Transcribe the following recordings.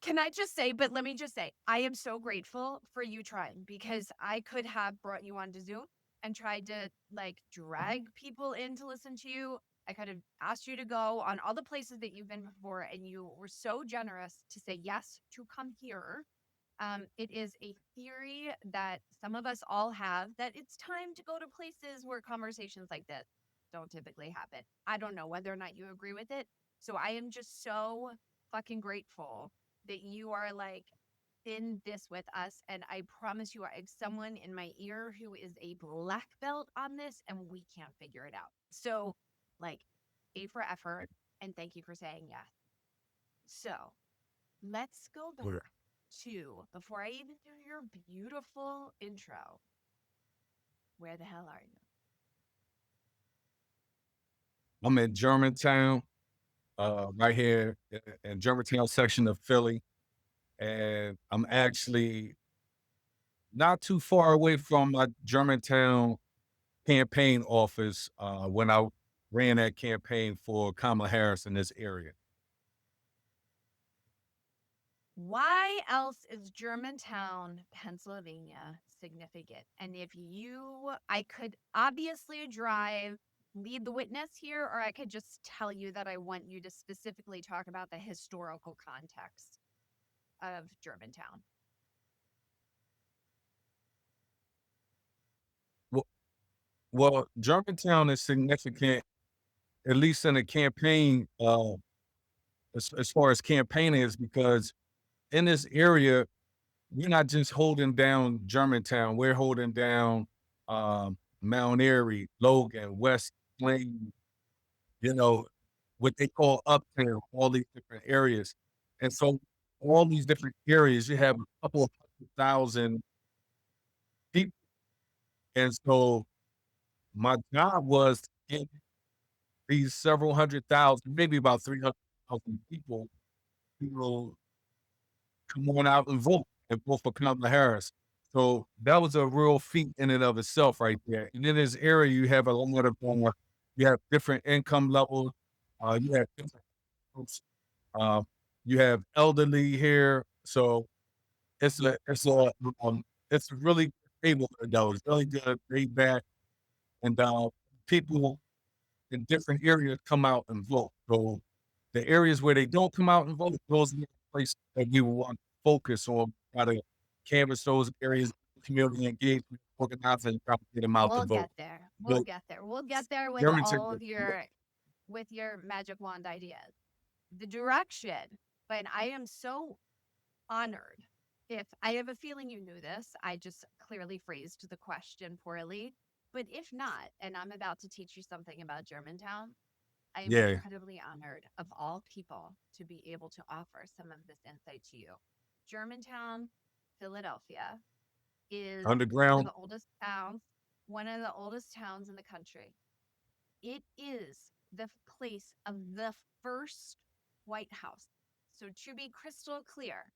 Can I just say, but let me just say, I am so grateful for you trying because I could have brought you onto Zoom and tried to like drag people in to listen to you. I could have asked you to go on all the places that you've been before, and you were so generous to say yes to come here. It is a theory that some of us all have that it's time to go to places where conversations like this don't typically happen. I don't know whether or not you agree with it. So I am just so fucking grateful that you are like in this with us. And I promise you, I have someone in my ear who is a black belt on this and we can't figure it out. So, like, A for effort. And thank you for saying yes. So, let's go back Where? to before I even do your beautiful intro. Where the hell are you? I'm in Germantown, right here in Germantown section of Philly, and I'm actually not too far away from my Germantown campaign office when I ran that campaign for Kamala Harris in this area. Why else is Germantown, Pennsylvania significant? And if you, I could obviously lead the witness here, or I could just tell you that I want you to specifically talk about the historical context of Germantown. Well, well, Germantown is significant, at least in the campaign, as far as campaigning is because in this area, we're not just holding down Germantown, we're holding down Mount Airy, Logan, West Plain, you know, what they call uptown, all these different areas. And so all these different areas, you have a couple of 100,000 people. And so my job was to get these several 100,000, maybe about 300,000 people, you know, come on out and vote for Kamala Harris. So that was a real feat in and of itself right there. And in this area, you have a lot of you have different income levels, you have different groups, uh, you have elderly here. So it's a it's a really good neighborhood though. It's really good, laid back, and people in different areas come out and vote. So the areas where they don't come out and vote, those are the places that we want to focus on, try to canvass those areas, community engagement, organizing, try to get them out to We'll vote. get there. We'll But get there. We'll get there with Germantown, all of your magic wand ideas. The direction, but I am so honored. If I have a feeling you knew this, I just clearly phrased the question poorly. But if not, and I'm about to teach you something about Germantown, I am yeah, incredibly honored of all people to be able to offer some of this insight to you. Germantown, Philadelphia is one of underground. the oldest towns, one of the oldest towns in the country. It is the place of the first White House. So, to be crystal clear,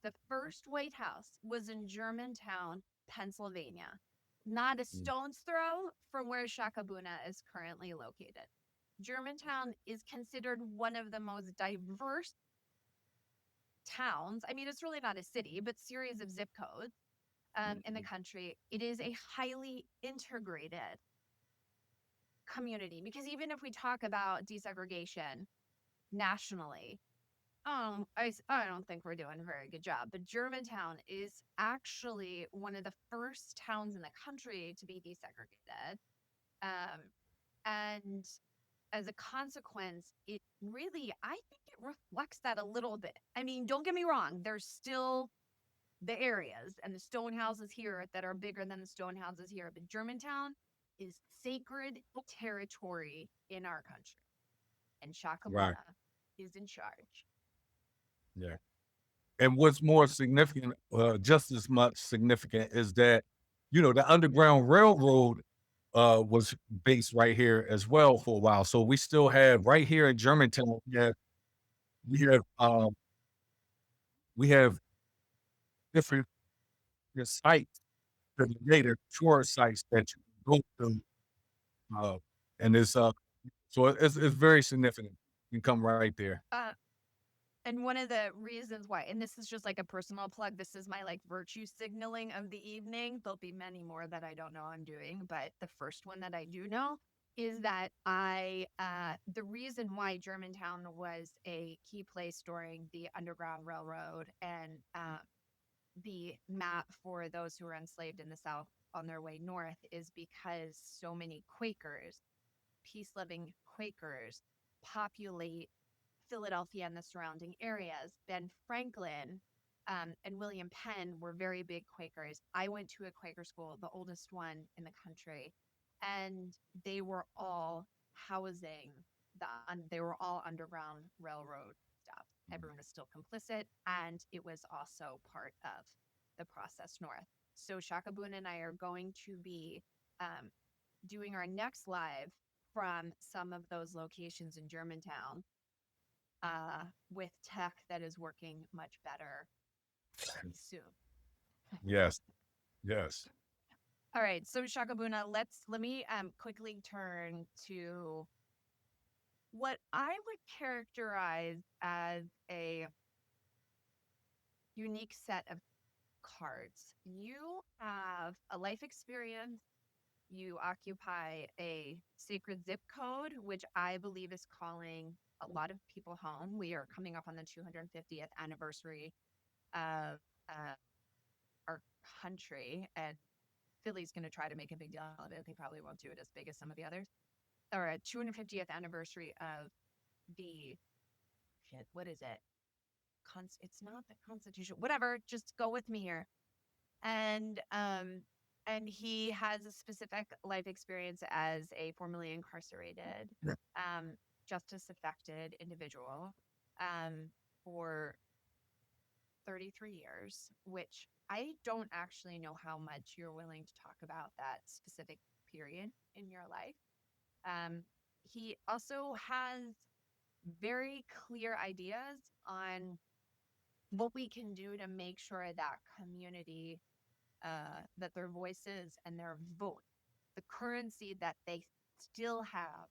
the first White House was in Germantown, Pennsylvania, not a Mm, stone's throw from where Shakaboona is currently located. Germantown is considered one of the most diverse towns. I mean, it's really not a city, but series of zip codes in the mm, country. It is a highly integrated community because even if we talk about desegregation nationally, I don't think we're doing a very good job. But Germantown is actually one of the first towns in the country to be desegregated. Um, and as a consequence, it really, I think it reflects that a little bit. I mean, don't get me wrong, there's still the areas and the stone houses here that are bigger than the stone houses here, but Germantown is sacred territory in our country, and right, Shakaboona is in charge. yeah. And what's more significant, just as much significant, is that the Underground Railroad was based right here as well for a while. So we still have right here in Germantown, we have um, we have different sites, the native tourist sites that you can go to, uh, and it's so it's very significant. You can come right there. Uh, And one of the reasons why, and this is just like a personal plug, this is my like virtue signaling of the evening. There'll be many more that I don't know I'm doing, but the first one that I do know is that the reason why Germantown was a key place during the Underground Railroad and the map for those who were enslaved in the South on their way north is because so many Quakers, peace loving Quakers, populate Philadelphia and the surrounding areas. Ben Franklin and William Penn were very big Quakers. I went to a Quaker school, the oldest one in the country, and they were all housing they were all Underground Railroad stuff. Everyone was still complicit, and it was also part of the process north. So Shakaboona and I are going to be um, doing our next live from some of those locations in Germantown with tech that is working much better very soon. Yes, yes. All right, so Shakaboona, let me quickly turn to what I would characterize as a unique set of cards. You have a life experience. You occupy a sacred zip code, which I believe is calling a lot of people home. We are coming up on the 250th anniversary of our country, and Philly's going to try to make a big deal of it. They probably won't do it as big as some of the others. Or a 250th anniversary of the shit. What is it? It's not the Constitution. Whatever. Just go with me here. And he has a specific life experience as a formerly incarcerated, um, justice affected individual for 33 years, which I don't actually know how much you're willing to talk about that specific period in your life. He also has very clear ideas on what we can do to make sure that community, that their voices and their vote, the currency that they still have,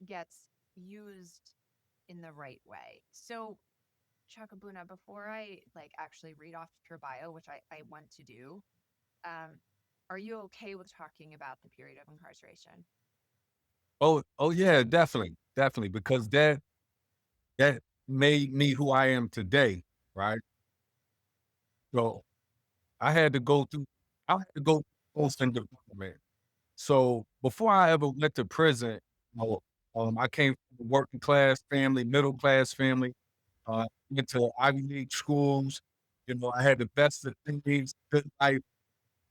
gets used in the right way. So Chakabuna, before I like actually read off your bio, which I want to do, um, are you okay with talking about the period of incarceration? Oh yeah, definitely, definitely, because that made me who I am today, right? So I had to go through I had to go through constant development. So before I ever went to prison, you I came from a working class family, middle class family. Went to Ivy League schools. I had the best of things, good life.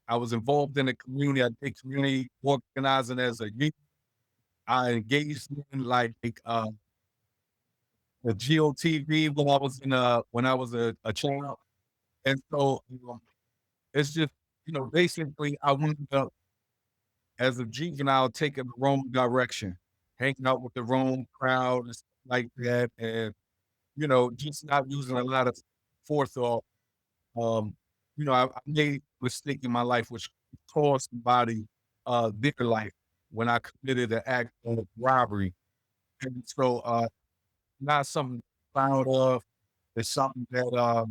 I was involved in the community. I did community organizing as a youth. I engaged in the GOTV when I was a child. And so it's just, basically I wound up as a juvenile taking the wrong direction, hanging out with the wrong crowd and stuff like that. And, just not using a lot of forethought. Um, I made a mistake in my life, which cost somebody their life when I committed an act of robbery. And so, not something I'm proud of. It's something that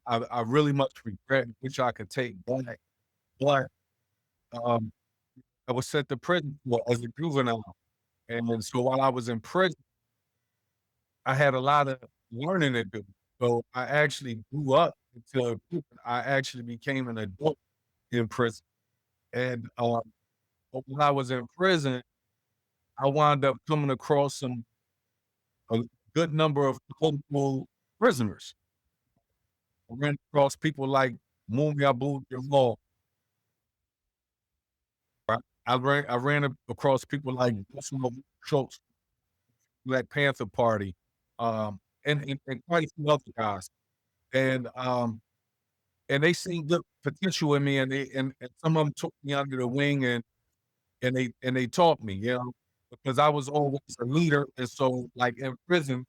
I really much regret, which I could take back. But um, I was sent to prison as a juvenile. And so while I was in prison, I had a lot of learning to do. So I actually grew up until I actually became an adult in prison. And but when I was in prison, I wound up coming across a good number of political prisoners. I ran across people like Mumia Abu Jamal. Right? I ran across people like Schultz, Black Panther Party, and quite a few other guys. And and they seen good potential in me, and some of them took me under the wing and they taught me, because I was always a leader, and so like in prison,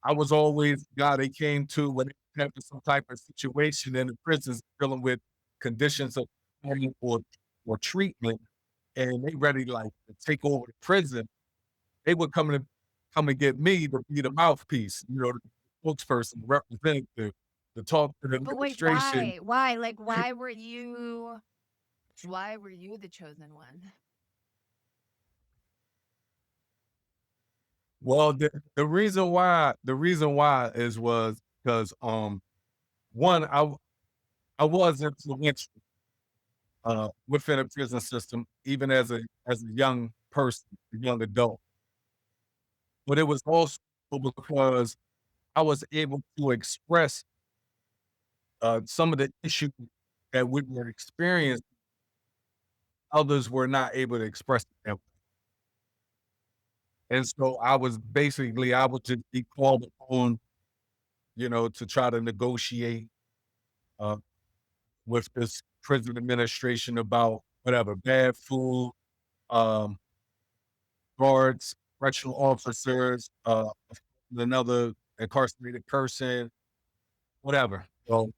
I was always the guy they came to when they had some type of situation in the prisons dealing with conditions of pain or treatment, and they ready like to take over the prison. They would come and get me to be the mouthpiece, the spokesperson, representative, to talk to the But wait, administration. why? Why? Like, why were you the chosen one? Well, the reason why was because one, I was influential within a prison system, even as a young person, a young adult. But it was also because I was able to express some of the issues that we were experiencing, others were not able to express them. And so I would just be called upon, to try to negotiate uh, with this prison administration about whatever, bad food, um, guards, correctional officers, another incarcerated person, whatever. So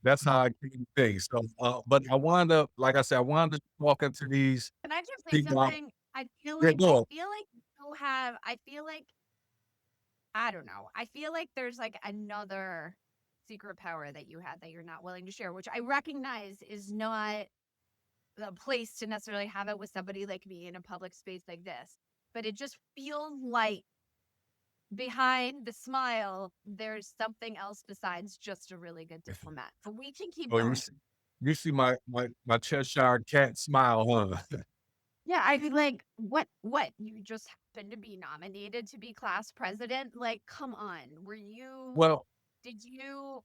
that's how I came to be. So, but I wound up, like I said, I wound up talking to these Can I just say people. something? I feel Yeah, like go I on. feel like you have I feel like I don't know. I feel like there's like another secret power that you had that you're not willing to share, which I recognize is not the place to necessarily have it with somebody like me in a public space like this. But it just feels like behind the smile, there's something else besides just a really good diplomat. But we can keep Oh, going. you see my Cheshire cat smile, huh? Yeah, I feel like what you just happened to be nominated to be class president? Like, come on. Well, Did you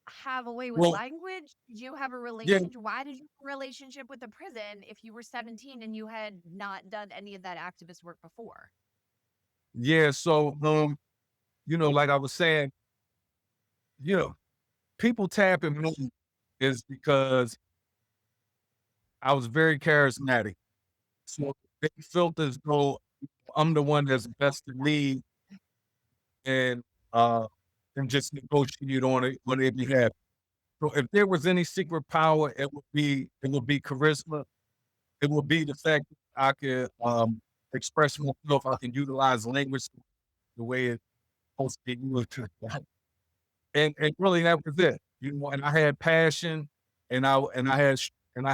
have a way with well, language? Did you have a yeah, relationship? Why did you have a relationship with a prison if you were 17 and you had not done any of that activist work before? yeah. So, like I was saying, you know, people tapping me is because I was very charismatic. So they felt as though I'm the one that's best to lead and uh and just negotiate on their behalf. So if there was any secret power, it would be charisma. It would be the fact that I could express myself. I can utilize language the way it's supposed to be used. And really that was it. And I had passion and I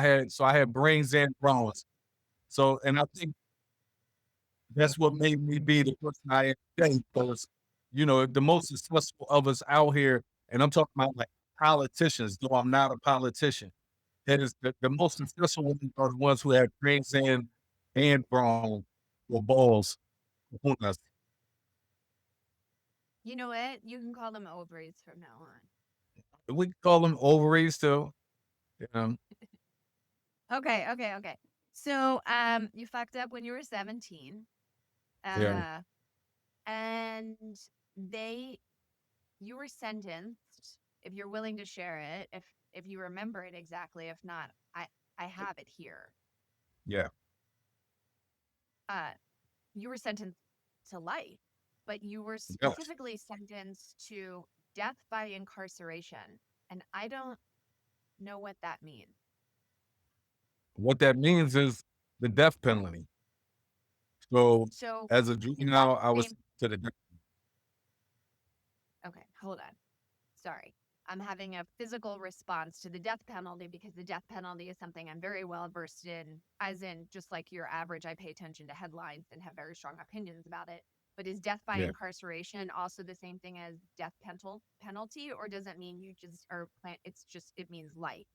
had brains and bronze. So and I think that's what made me be the person I am today because, the most successful of us out here, and I'm talking about like politicians, though I'm not a politician. That is the most successful ones are the ones who have brains and brawn or balls. Who knows? You know what? You can call them ovaries from now on. We can call them ovaries too. Um, Okay, okay, okay. So, you fucked up when you were 17. yeah, Uh, and they you were sentenced, if you're willing to share it, if you remember it exactly. If not, I have it here. yeah, Uh, you were sentenced to life, but you were yes. specifically sentenced to death by incarceration. And I don't know what that means. What that means is the death penalty. So So, as a is that juvenile, I the was same? to the death. Okay, hold on. Sorry. I'm having a physical response to the death penalty because the death penalty is something I'm very well versed in, as in just like your average, I pay attention to headlines and have very strong opinions about it. But is death by Yeah. incarceration also the same thing as death penalty, or does it mean you just are it means life?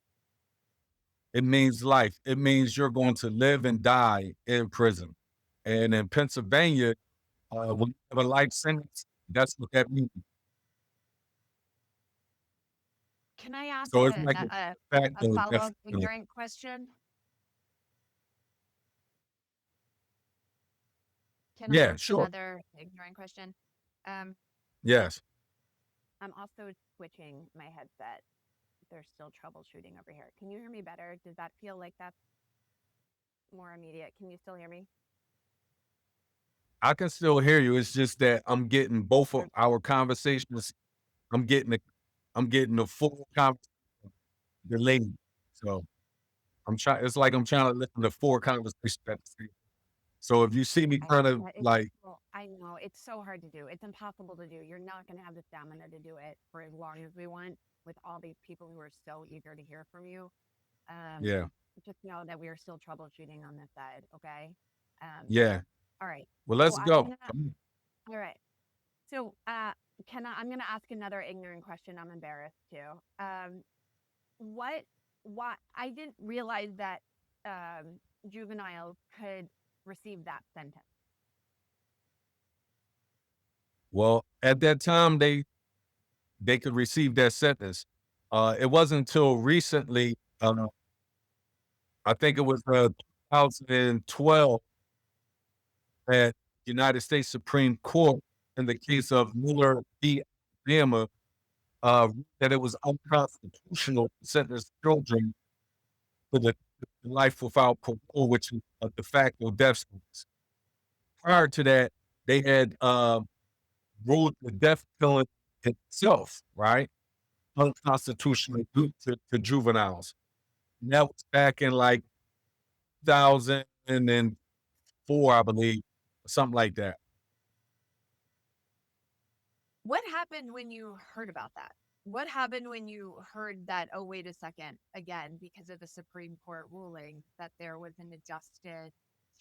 It means life. It means you're going to live and die in prison. And in Pennsylvania, when you have a life sentence, that's what that means. Can I ask So it's like a a follow death up penalty. ignorant question? Can I Yeah, ask sure. another ignorant question? Um, Yes. I'm also switching my headset. There's still troubleshooting over here. Can you hear me better? Does that feel like that's more immediate? Can you still hear me? I can still hear you. It's just that I'm getting both of Or our conversations. I'm getting the I'm getting the full conversation delayed. So I'm trying. It's like I'm trying to listen to four conversations at the same. So if you see me I kind of that it's like, well, I know, it's so hard to do. It's impossible to do. You're not gonna have the stamina to do it for as long as we want with all these people who are so eager to hear from you. Um, yeah, just know that we are still troubleshooting on this side, okay? Um, yeah. all right. Well, So let's I'm go. gonna all right. So I'm gonna ask another ignorant question. I'm embarrassed too. What why I didn't realize that juveniles could receive that sentence. Well, at that time, they could receive that sentence. It wasn't until recently, I think it was 2012, that United States Supreme Court, in the case of Miller v. Alabama, that it was unconstitutional to sentence children to the life without parole, which is a de facto death sentence. Prior to that, they had ruled the death penalty itself, right, unconstitutional due to juveniles. And that was back in like 2004, I believe, something like that. What happened when you heard about that? What happened when you heard that, oh, wait a second, again, because of the Supreme Court ruling, that there was an adjusted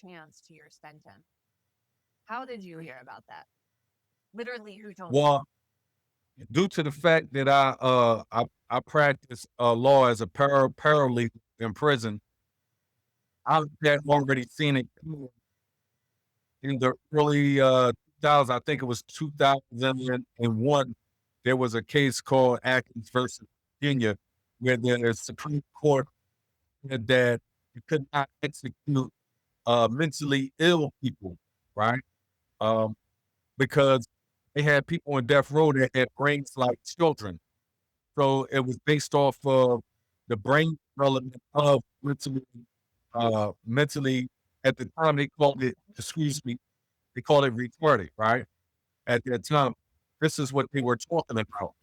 chance to your sentence? How did you hear about that? Literally, who told you? Well, due to the fact that I practice law as a paralegal in prison, I had already seen it in the early 2000s. I think it was 2001. There was a case called Atkins versus Virginia, where the Supreme Court said that you could not execute mentally ill people, right? Um, because they had people on death row that had brains like children. So it was based off of the brain development of mentally, at the time they called it, excuse me, they called it retarded, right? At that time, this is what they were talking about.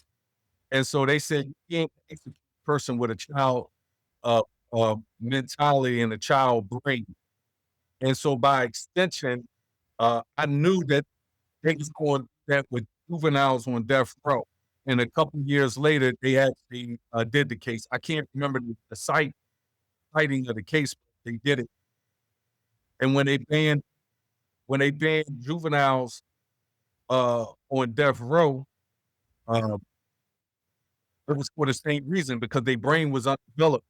And so they said, you can't execute a person with a child uh, mentality and a child brain. And so by extension, I knew that they was going to do that with juveniles on death row. And a couple years later, they actually did the case. I can't remember the citing of the case, but they did it. And when they banned juveniles on death row, uh, it was for the same reason, because their brain was undeveloped.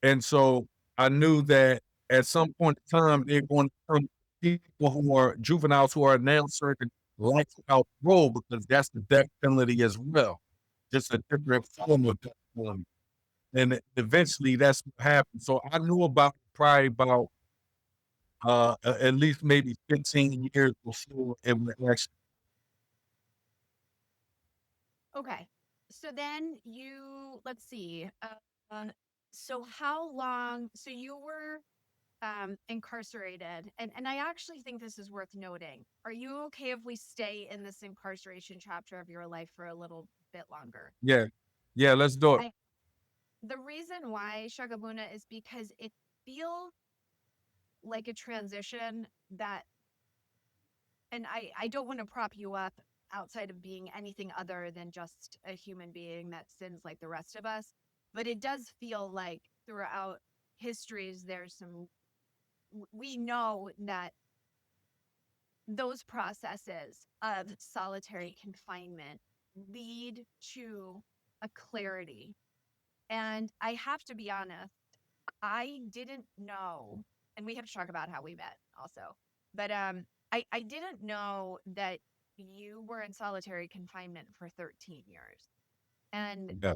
And so I knew that at some point in time, they're going to turn people who are juveniles who are now serving life without parole, because that's the death penalty as well, just a different form of death penalty. And eventually that's what happened. So I knew about it probably about at least maybe 15 years before it was actually. Okay. So then you, let's see. Uh, so how long? So you were incarcerated, and I actually think this is worth noting. Are you okay if we stay in this incarceration chapter of your life for a little bit longer? Yeah. Yeah, let's do it. I The reason why Shakaboona is because it feels like a transition that, and I don't want to prop you up outside of being anything other than just a human being that sins like the rest of us, but it does feel like throughout histories there's some, we know that those processes of solitary confinement lead to a clarity. And I have to be honest, I didn't know, and we have to talk about how we met also, but I didn't know that you were in solitary confinement for 13 years. And Yeah.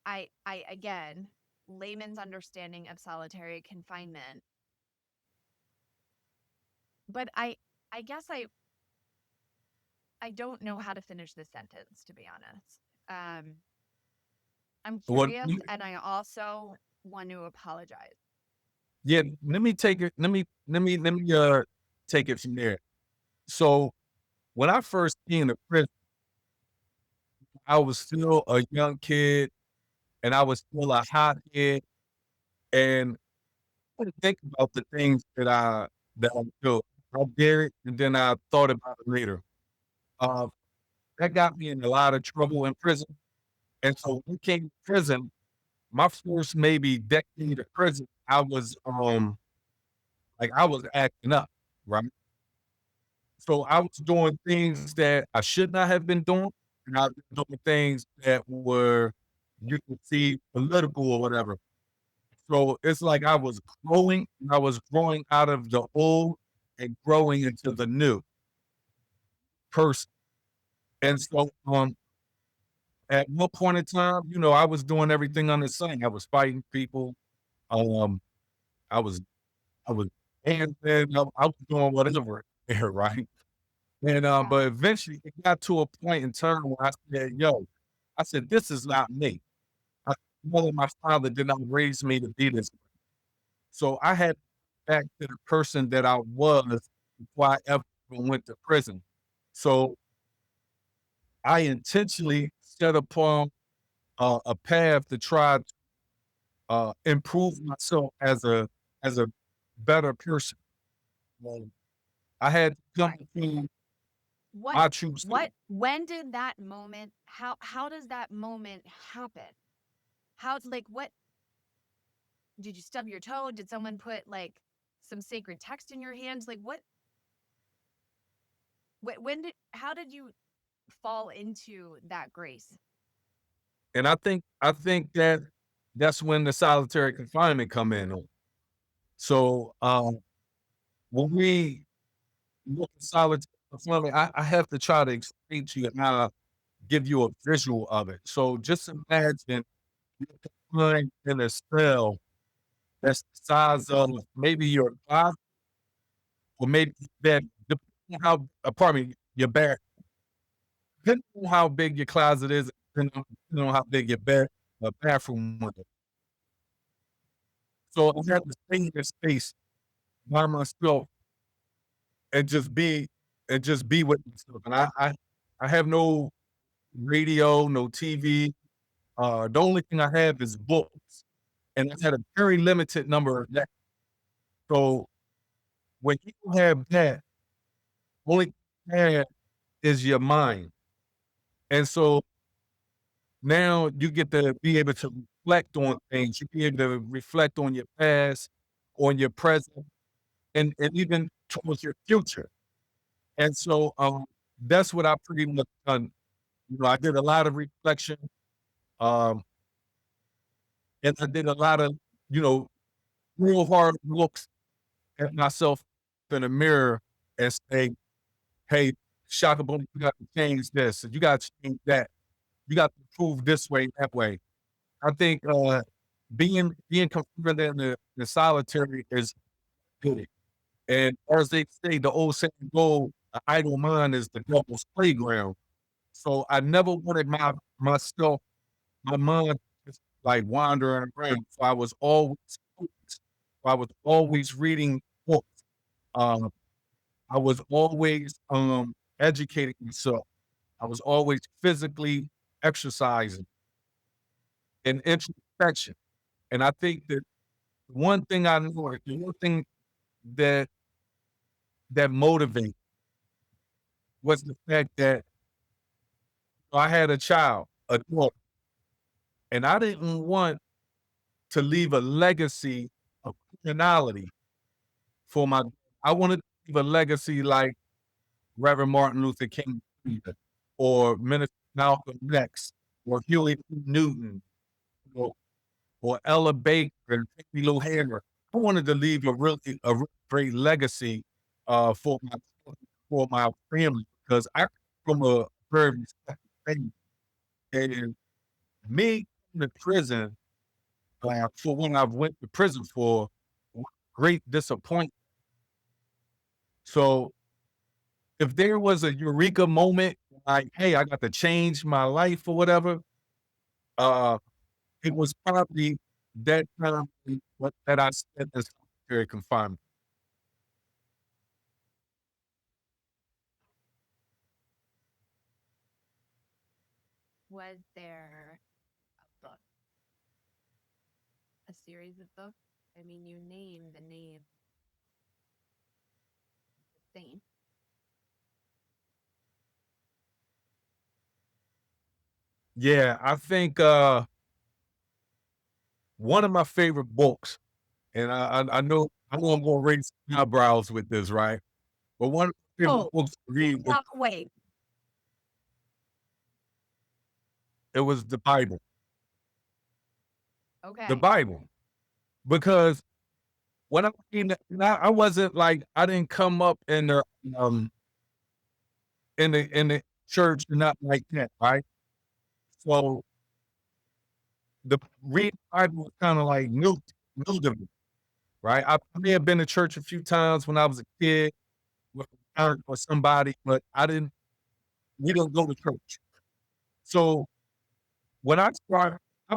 I again, layman's understanding of solitary confinement, but I guess I don't know how to finish this sentence, to be honest. I'm What curious, and I also want to apologize. Yeah, let me take it. Let me take it from there. So when I first came to prison, I was still a young kid and I was still a hothead. And didn't think about the things that I do. I did it, and then I thought about it later. Uh, that got me in a lot of trouble in prison, and so when I came to prison, my first maybe decade of prison, I was acting up, right? So I was doing things that I should not have been doing, and I was doing things that were, you could see, political or whatever. So it's like I was growing out of the old and growing into the new person. And so, at one point in time, I was doing everything under the sun. I was fighting people. Um, I was I was dancing. I was doing whatever there, right? And, Yeah. but eventually it got to a point in time where I said, "Yo," I said, "This is not me." I My father did not raise me to be this. So I had to get back to the person that I was before I ever went to prison. So I intentionally set upon a path to try to improve myself as a better person. Um, I had to come Right. to What my true self. when did that moment how does that moment happen? How's like what did you stub your toe? Did someone put like some sacred text in your hands? Like when did how did you fall into that grace? And I think that that's when the solitary confinement come in on. So, when we look at solitary confinement, I have to try to explain to you and how give you a visual of it. So just imagine you're confined in a cell that's the size of maybe your closet or maybe your bed, depending on how pardon me, your bed, depending on how big your closet is, depending on how big your bathroom is. So I had to stay in this space by myself and just be with myself. And I have no radio, no TV. The only thing I have is books, and I had a very limited number of that. So when you have that, only thing you have is your mind. And so now you get to be able to reflect on things. You be able to reflect on your past, on your present, and even towards your future. And so, that's what I pretty much done. I did a lot of reflection, um, and I did a lot of, you know, real hard looks at myself in the mirror and say, "Hey, Shakaboona, you got to change this, and you got to change that. You got to improve this way, that way." I think, being confronted in the solitary is good. And as they say, the old saying goes, "An idle mind is the devil's playground." So I never wanted myself my mind just, like, wandering around. So I was always focused. I was always reading books. Um, I was always, educating myself. I was always physically exercising and introspection. And I think that one thing I know, or the one thing that motivated was the fact that I had a child, a daughter, and I didn't want to leave a legacy of criminality for my I wanted to leave a legacy like Reverend Martin Luther King Jr. or Minister Malcolm X or Huey P. Newton or Ella Baker and Peggy Lou Hammer. I wanted to leave a really great legacy, for my family because I come from a very respected family, and me going to prison, for what I've went to prison for, was great disappointment. So, if there was a eureka moment, like, "Hey, I got to change my life," or whatever, uh, it was probably that time that I spent in solitary confinement. Was there a book, a series of books? I mean, you name the name saint. Yeah, I think one of my favorite books, and I know I'm gonna raise some eyebrows with this, right? But one of my favorite Oh, books to read was wait. it was the Bible. The Okay. Bible. Because when I mean, I wasn't like I didn't come up um in the church or nothing like that, right? So the reading the Bible was kind of like new to me, right? I may have been to church a few times when I was a kid with a parent or somebody, but we didn't go to church. So when I started, I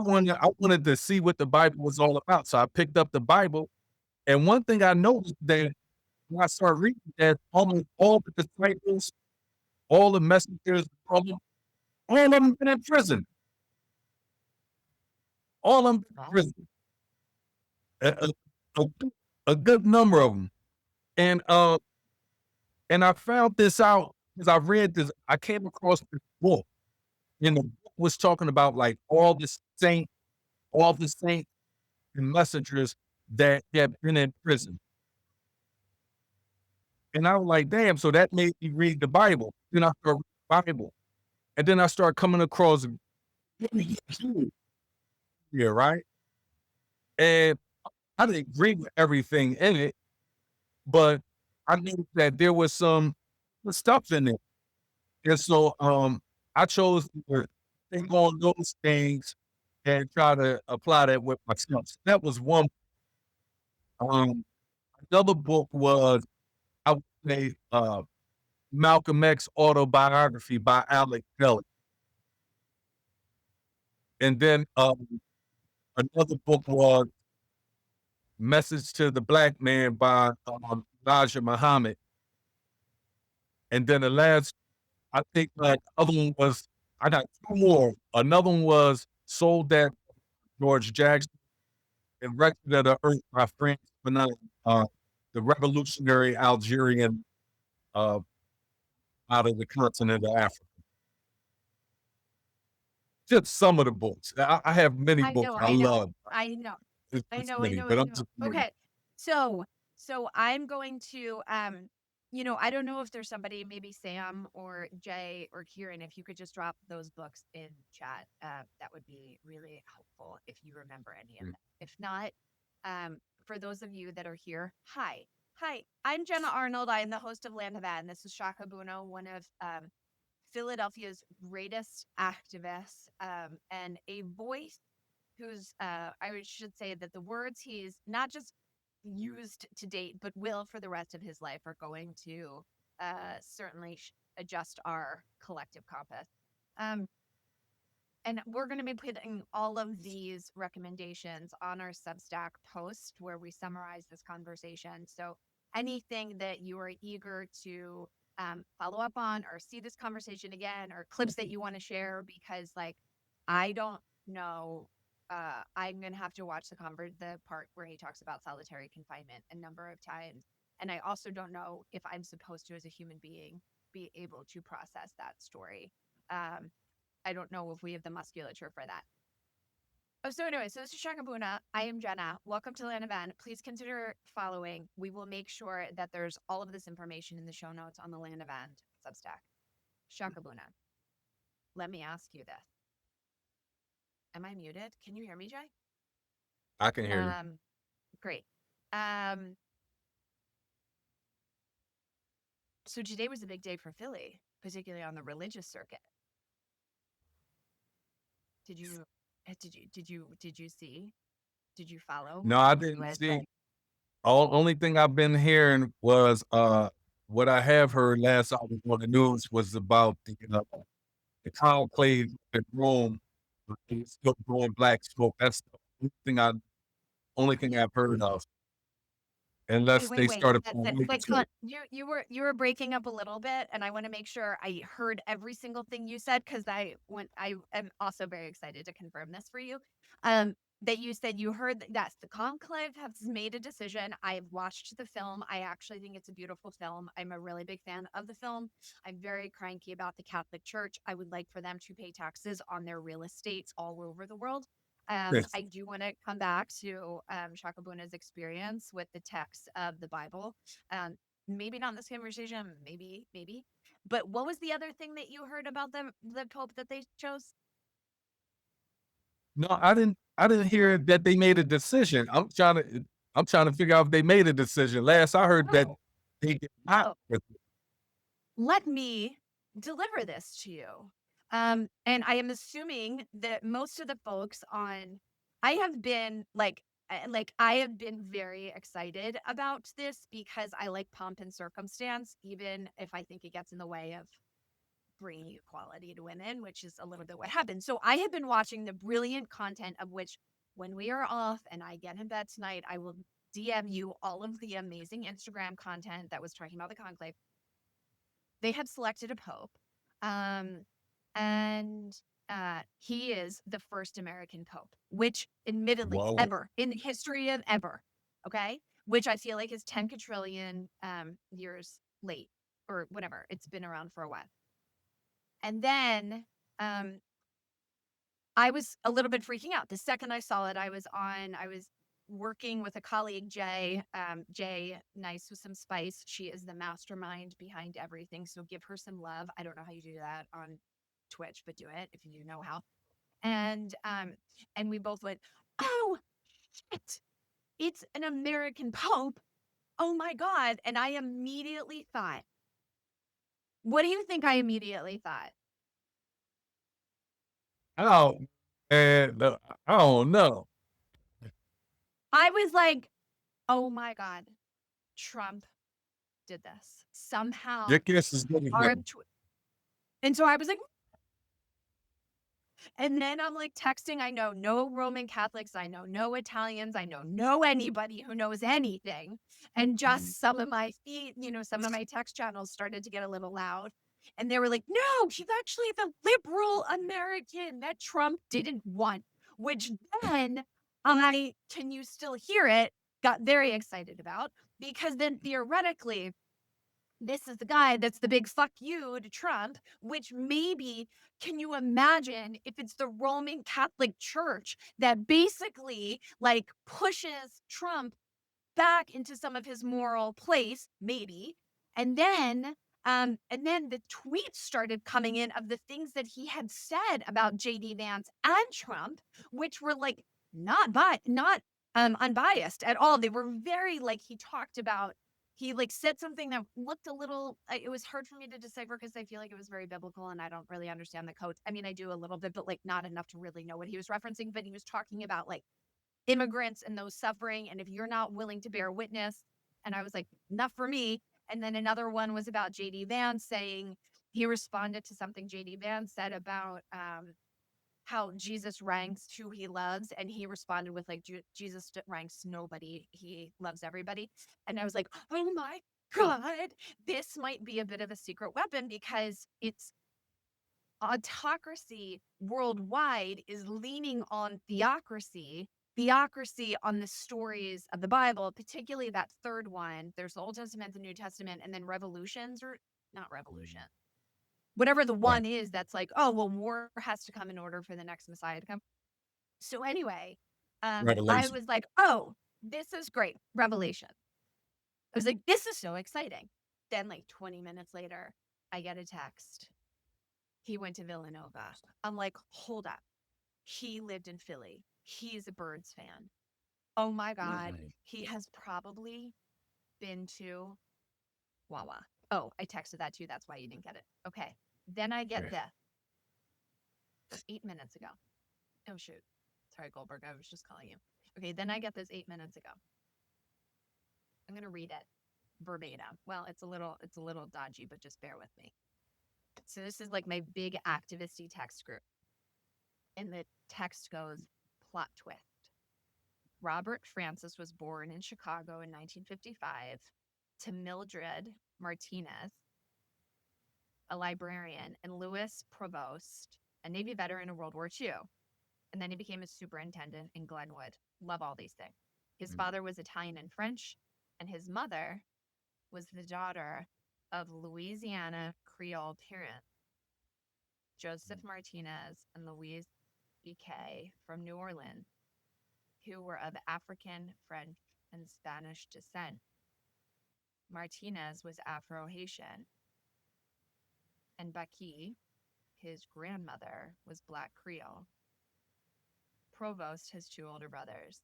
wanted to see what the Bible was all about. So I picked up the Bible, and one thing I noticed that when I started reading that almost all the disciples, all the messengers, all of them been in prison. All of them been in prison. A, a, a, a good number of them. And and I found this out because I read this. I came across this book, and the book was talking about like all the saints and messengers that have been in prison. And I was like, damn, so that made me read the Bible. Then I started reading the Bible. And then I started coming across here, right? And I didn't agree with everything in it, but I knew that there was some good stuff in it. And so I chose to take on those things and try to apply that with myself. So that was one. Um, another book was I would say Malcolm X autobiography by Alex Kelly. And then another book was Message to the Black Man by Elijah Muhammad. And then the last, I think other one was, I got two more. Another one was Sold That George Jackson and Record of the Earth by Francis Fanon, the revolutionary Algerian uh, out of the continent of Africa. Just some of the books. I have many I books know, I I know, love. I know, It's I just know, I many, know, but I I'm know. just naming. Okay, so I'm going to I don't know if there's somebody, maybe Sam or Jay or Kieran, if you could just drop those books in chat, that would be really helpful if you remember any of them. If not, for those of you that are here, hi. Hi, I'm Jenna Arnold. I'm the host of Land of Ad, and this is Shakaboona, one of Philadelphia's greatest activists, and a voice who's, I should say that the words he's not just used to date, but will for the rest of his life are going to certainly adjust our collective compass. Um, and we're going to be putting all of these recommendations on our Substack post where we summarize this conversation. So anything that you are eager to follow up on or see this conversation again or clips that you want to share, because like, I don't know. I'm going to have to watch the part where he talks about solitary confinement a number of times. And I also don't know if I'm supposed to, as a human being, be able to process that story. Um, I don't know if we have the musculature for that. Oh, so anyway, so this is Shakaboona. I am Jenna. Welcome to Land Event. Please consider following. We will make sure that there's all of this information in the show notes on the Land Event Substack. Shakaboona. Let me ask you this. Am I muted? Can you hear me, Jay? I can hear you. Great. So today was a big day for Philly, particularly on the religious circuit. Did you did you see? Did you follow? No, I Were you didn't as see. Only thing I've been hearing was what I have heard last I was on the news was about the conclave in Rome. It's still going black smoke. That's the only thing I've heard of. Wait, Unless wait, they wait. started Wait, come on. You were breaking up a little bit, and I want to make sure I heard every single thing you said because I am also very excited to confirm this for you. Um, that you said you heard that yes, the conclave has made a decision. I've watched the film. I actually think it's a beautiful film. I'm a really big fan of the film. I'm very cranky about the Catholic Church. I would like for them to pay taxes on their real estates all over the world. Yes. I do want to come back to Shakaboona's experience with the text of the Bible. Maybe not in this conversation, maybe. But what was the other thing that you heard about the Pope that they chose? No, I didn't hear that they made a decision. I'm trying to figure out if they made a decision. Last I heard that Oh, they did not. oh, let me deliver this to you. And I am assuming that most of the folks on, I have been like I have been very excited about this because I like pomp and circumstance, even if I think it gets in the way of bringing equality to women, which is a little bit what happened. So I have been watching the brilliant content of which, when we are off and I get in bed tonight, I will DM you all of the amazing Instagram content that was talking about the conclave. They have selected a pope, um, and he is the first American pope, which admittedly Whoa. ever in the history of ever, okay, which I feel like is 10 quadrillion years late or whatever. It's been around for a while. And then um, I was a little bit freaking out. The second I saw it, I was working with a colleague, Jay. Jay, nice with some spice. She is the mastermind behind everything. So give her some love. I don't know how you do that on Twitch, but do it if you know how. And we both went, oh shit, it's an American Pope. Oh my God. And I immediately thought, what do you think I immediately thought? I don't, and I don't know. I was like, oh my God, Trump did this Your somehow. guess is good as Our mine. and so I was like, and then I'm like texting. I know no Roman Catholics. I know no Italians. I know no anybody who knows anything. And just some of my feed, some of my text channels started to get a little loud. And they were like, no, he's actually the liberal American that Trump didn't want, which then can you still hear it? Got very excited about because then theoretically, this is the guy that's the big fuck you to Trump, which maybe can you imagine if it's the Roman Catholic Church that basically like pushes Trump back into some of his moral place, maybe. And then the tweets started coming in of the things that he had said about JD Vance and Trump, which were like not unbiased at all. They were very like he talked about he like said something that looked a little it was hard for me to decipher because I feel like it was very biblical and I don't really understand the code. I mean, I do a little bit, but like not enough to really know what he was referencing. But he was talking about like immigrants and those suffering. And if you're not willing to bear witness, and I was like, not for me. And then another one was about JD Vance saying he responded to something JD Vance said about how Jesus ranks who he loves. And he responded with like, Jesus ranks nobody. He loves everybody. And I was like, oh my God, this might be a bit of a secret weapon because it's autocracy worldwide is leaning on theocracy on the stories of the Bible, particularly that third one. There's the Old Testament, the New Testament, and then revolutions, or not revolution, whatever the Right. one is that's like, oh, well, war has to come in order for the next Messiah to come. So anyway, I Revelation. was like, oh, this is great. Revelation. I was like, this is so exciting. Then, like 20 minutes later, I get a text. He went to Villanova. I'm like, hold up. He lived in Philly. He's a Birds fan. Oh my God. Mhm. He has probably been to Wawa. Oh, I texted that too. That's why you didn't get it. Okay. Then I get Right. this 8 minutes ago. Oh, shoot. Sorry, Goldberg. I was just calling you. Okay. Then I get this 8 minutes ago. I'm going to read it verbatim. Well, it's a little dodgy, but just bear with me. So this is like my big activisty text group. And the text goes, plot twist. Robert Francis was born in Chicago in 1955 to Mildred Martinez, a librarian, and Louis Provost, a Navy veteran of World War II. and then he became a superintendent in Glenwood. Love all these things. His father was Italian and French, and his mother was the daughter of Louisiana Creole parents, Joseph Martinez and Louise BK from New Orleans, who were of African, French, and Spanish descent. Martinez was Afro-Haitian, and Baki, his grandmother, was Black Creole. Provost has 2 older brothers.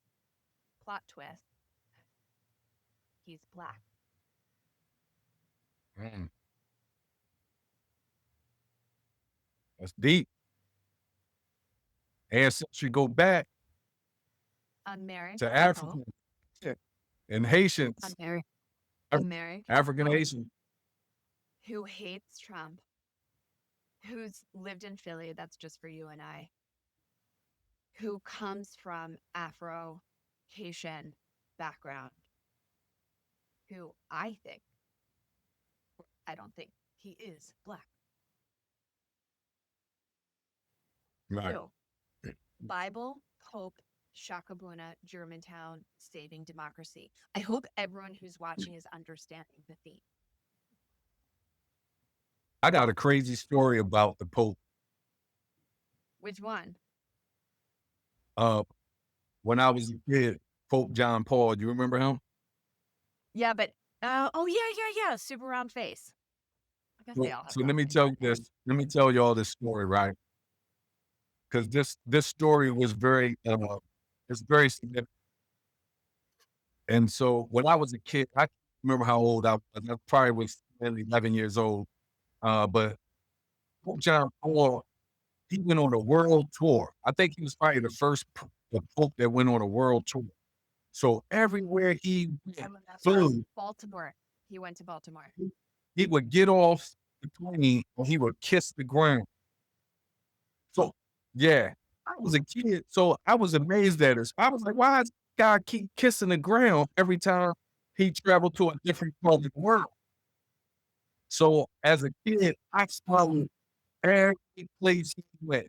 Plot twist, he's Black. Mm. That's deep. Ancestry go back Unmarried, to I hope. Africa and Haitians, Unmarried. Unmarried. African Haitian. Who hates Trump, who's lived in Philly, that's just for you and I, who comes from Afro-Haitian background, who I don't think he is Black. Right. 2, Bible, Pope, Shakaboona, Germantown, saving democracy. I hope everyone who's watching is understanding the theme. I got a crazy story about the Pope. Which one? When I was a kid, Pope John Paul, do you remember him? Yeah, but oh yeah, super round face. I guess they all have So let round me faces. tell you this. Let me tell you all this story, right? Because this story was very it's very significant. And so when I was a kid, I can't remember how old I was. I probably was 10, 11 years old. But Pope John Paul, he went on a world tour. I think he was probably the first the Pope that went on a world tour. So everywhere he went, flew, Baltimore. He went to Baltimore. he would get off the plane and he would kiss the ground. So yeah, I was a kid, so I was amazed at it. I was like, why does God keep kissing the ground every time he traveled to a different part of the world? So as a kid, I followed every place he went.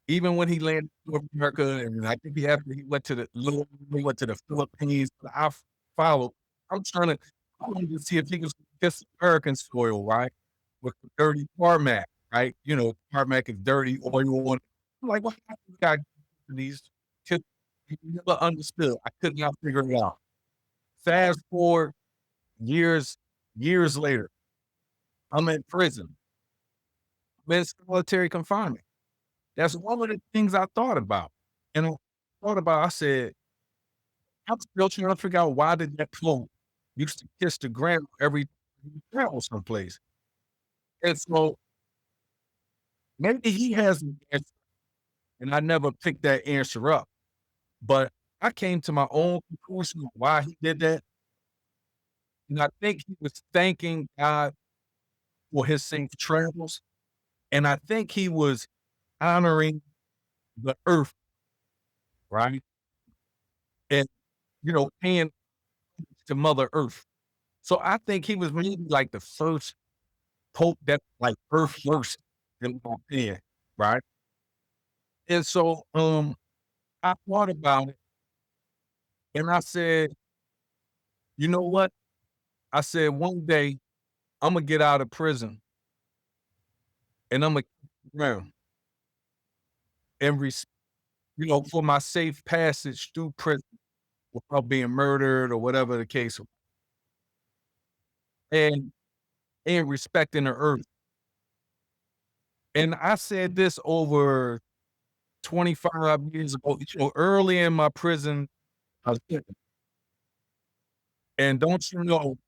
Even when he landed in North America, and I think he went to the Philippines. I followed. I wanted to see if he was kiss American soil, right? With the dirty tarmac, right? You know, tarmac is dirty, oil on it. I'm like, why you got these kids? I never understood. I could not figure it out. Fast forward years later, I'm in prison. I'm in solitary confinement. That's one of the things I thought about. And I said, I'm still trying to figure out why did that clone used to kiss the ground every time he traveled someplace. And so maybe he has an answer, and I never picked that answer up. But I came to my own conclusion of why he did that. And I think he was thanking God for his safe travels. And I think he was honoring the earth, right? And, paying to Mother Earth. So I think he was maybe like the first pope that like earth first in my opinion, right? And so I thought about it and I said, you know what? I said one day I'm gonna get out of prison and I'm gonna around and for my safe passage through prison without being murdered or whatever the case, and respecting the earth. And I said this over 25 years ago, early in my prison. And don't you know,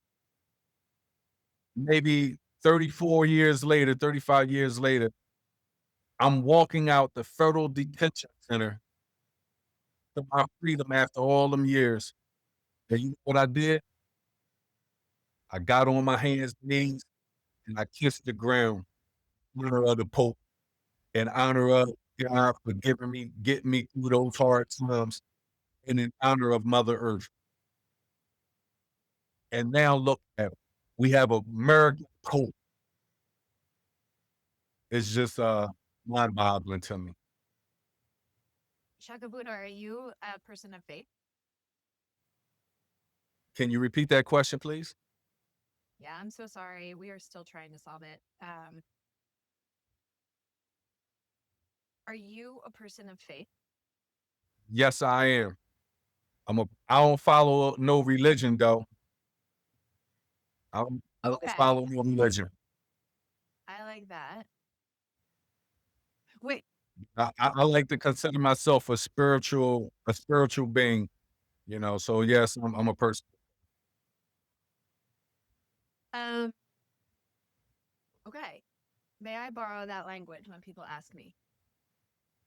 maybe 34 years later, 35 years later, I'm walking out the federal detention center to my freedom after all them years. And you know what I did? I got on my hands and knees and I kissed the ground in honor of the Pope, in honor of God for getting me through those hard times, and in honor of Mother Earth. And now look at it. We have a American Pope. It's just mind-boggling to me. Shakaboona, are you a person of faith? Can you repeat that question, please? Yeah, I'm so sorry. We are still trying to solve it. Are you a person of faith? Yes, I am. I don't follow no religion though. I don't Okay, follow no religion. I like that. Wait, I like to consider myself a spiritual being, So yes, I'm a person. um, okay. May I borrow that language when people ask me?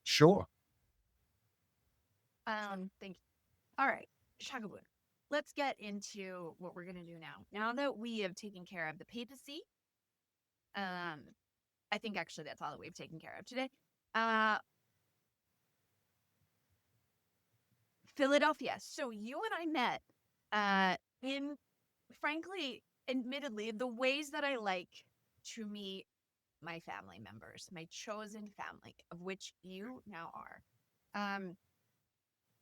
Sure. Thank you. All right, Shakaboona. Let's get into what we're gonna do now. Now that we have taken care of the papacy, um, I think actually that's all that we've taken care of today. Uh, Philadelphia. So you and I met in, frankly, admittedly, the ways that I like to meet my family members, my chosen family, of which you now are. Um,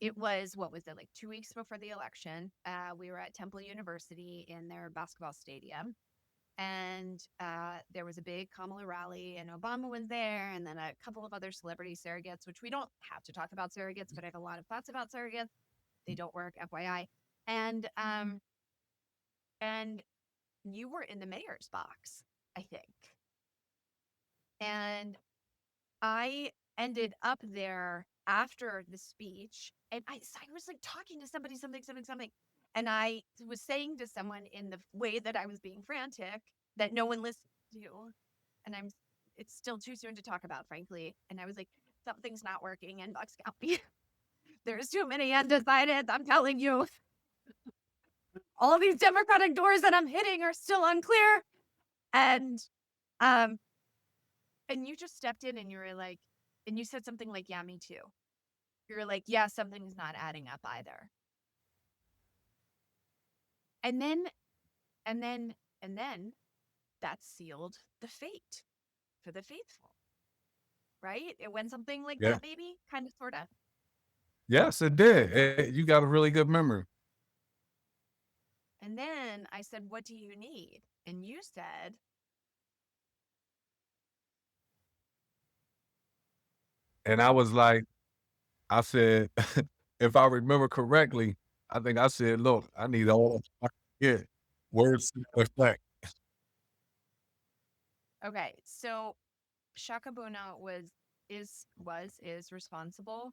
it was, what was it, like 2 weeks before the election? We were at Temple University in their basketball stadium. And there was a big Kamala rally, and Obama was there, and then a couple of other celebrity surrogates, which we don't have to talk about surrogates, but I have a lot of thoughts about surrogates. They don't work, FYI. And you were in the mayor's box, I think. And I ended up there after the speech, and I was like talking to somebody, something, and I was saying to someone in the way that I was being frantic that no one listened to, and it's still too soon to talk about, frankly. And I was like, something's not working in Bucks County. There's too many undecided. I'm telling you, all of these Democratic doors that I'm hitting are still unclear. And um, and you just stepped in and you were like, and you said something like, yeah, me too. You're like, yeah, something's not adding up either. And then, and then, and then that sealed the fate for the faithful, right? It went something like Yeah. that, maybe, kind of, sort of. Yes, it did. You got a really good memory. And then I said, what do you need? And you said, And I said, if I remember correctly, I think I said, look, I need all I can get. Words to that effect. okay, so Shakaboona is responsible.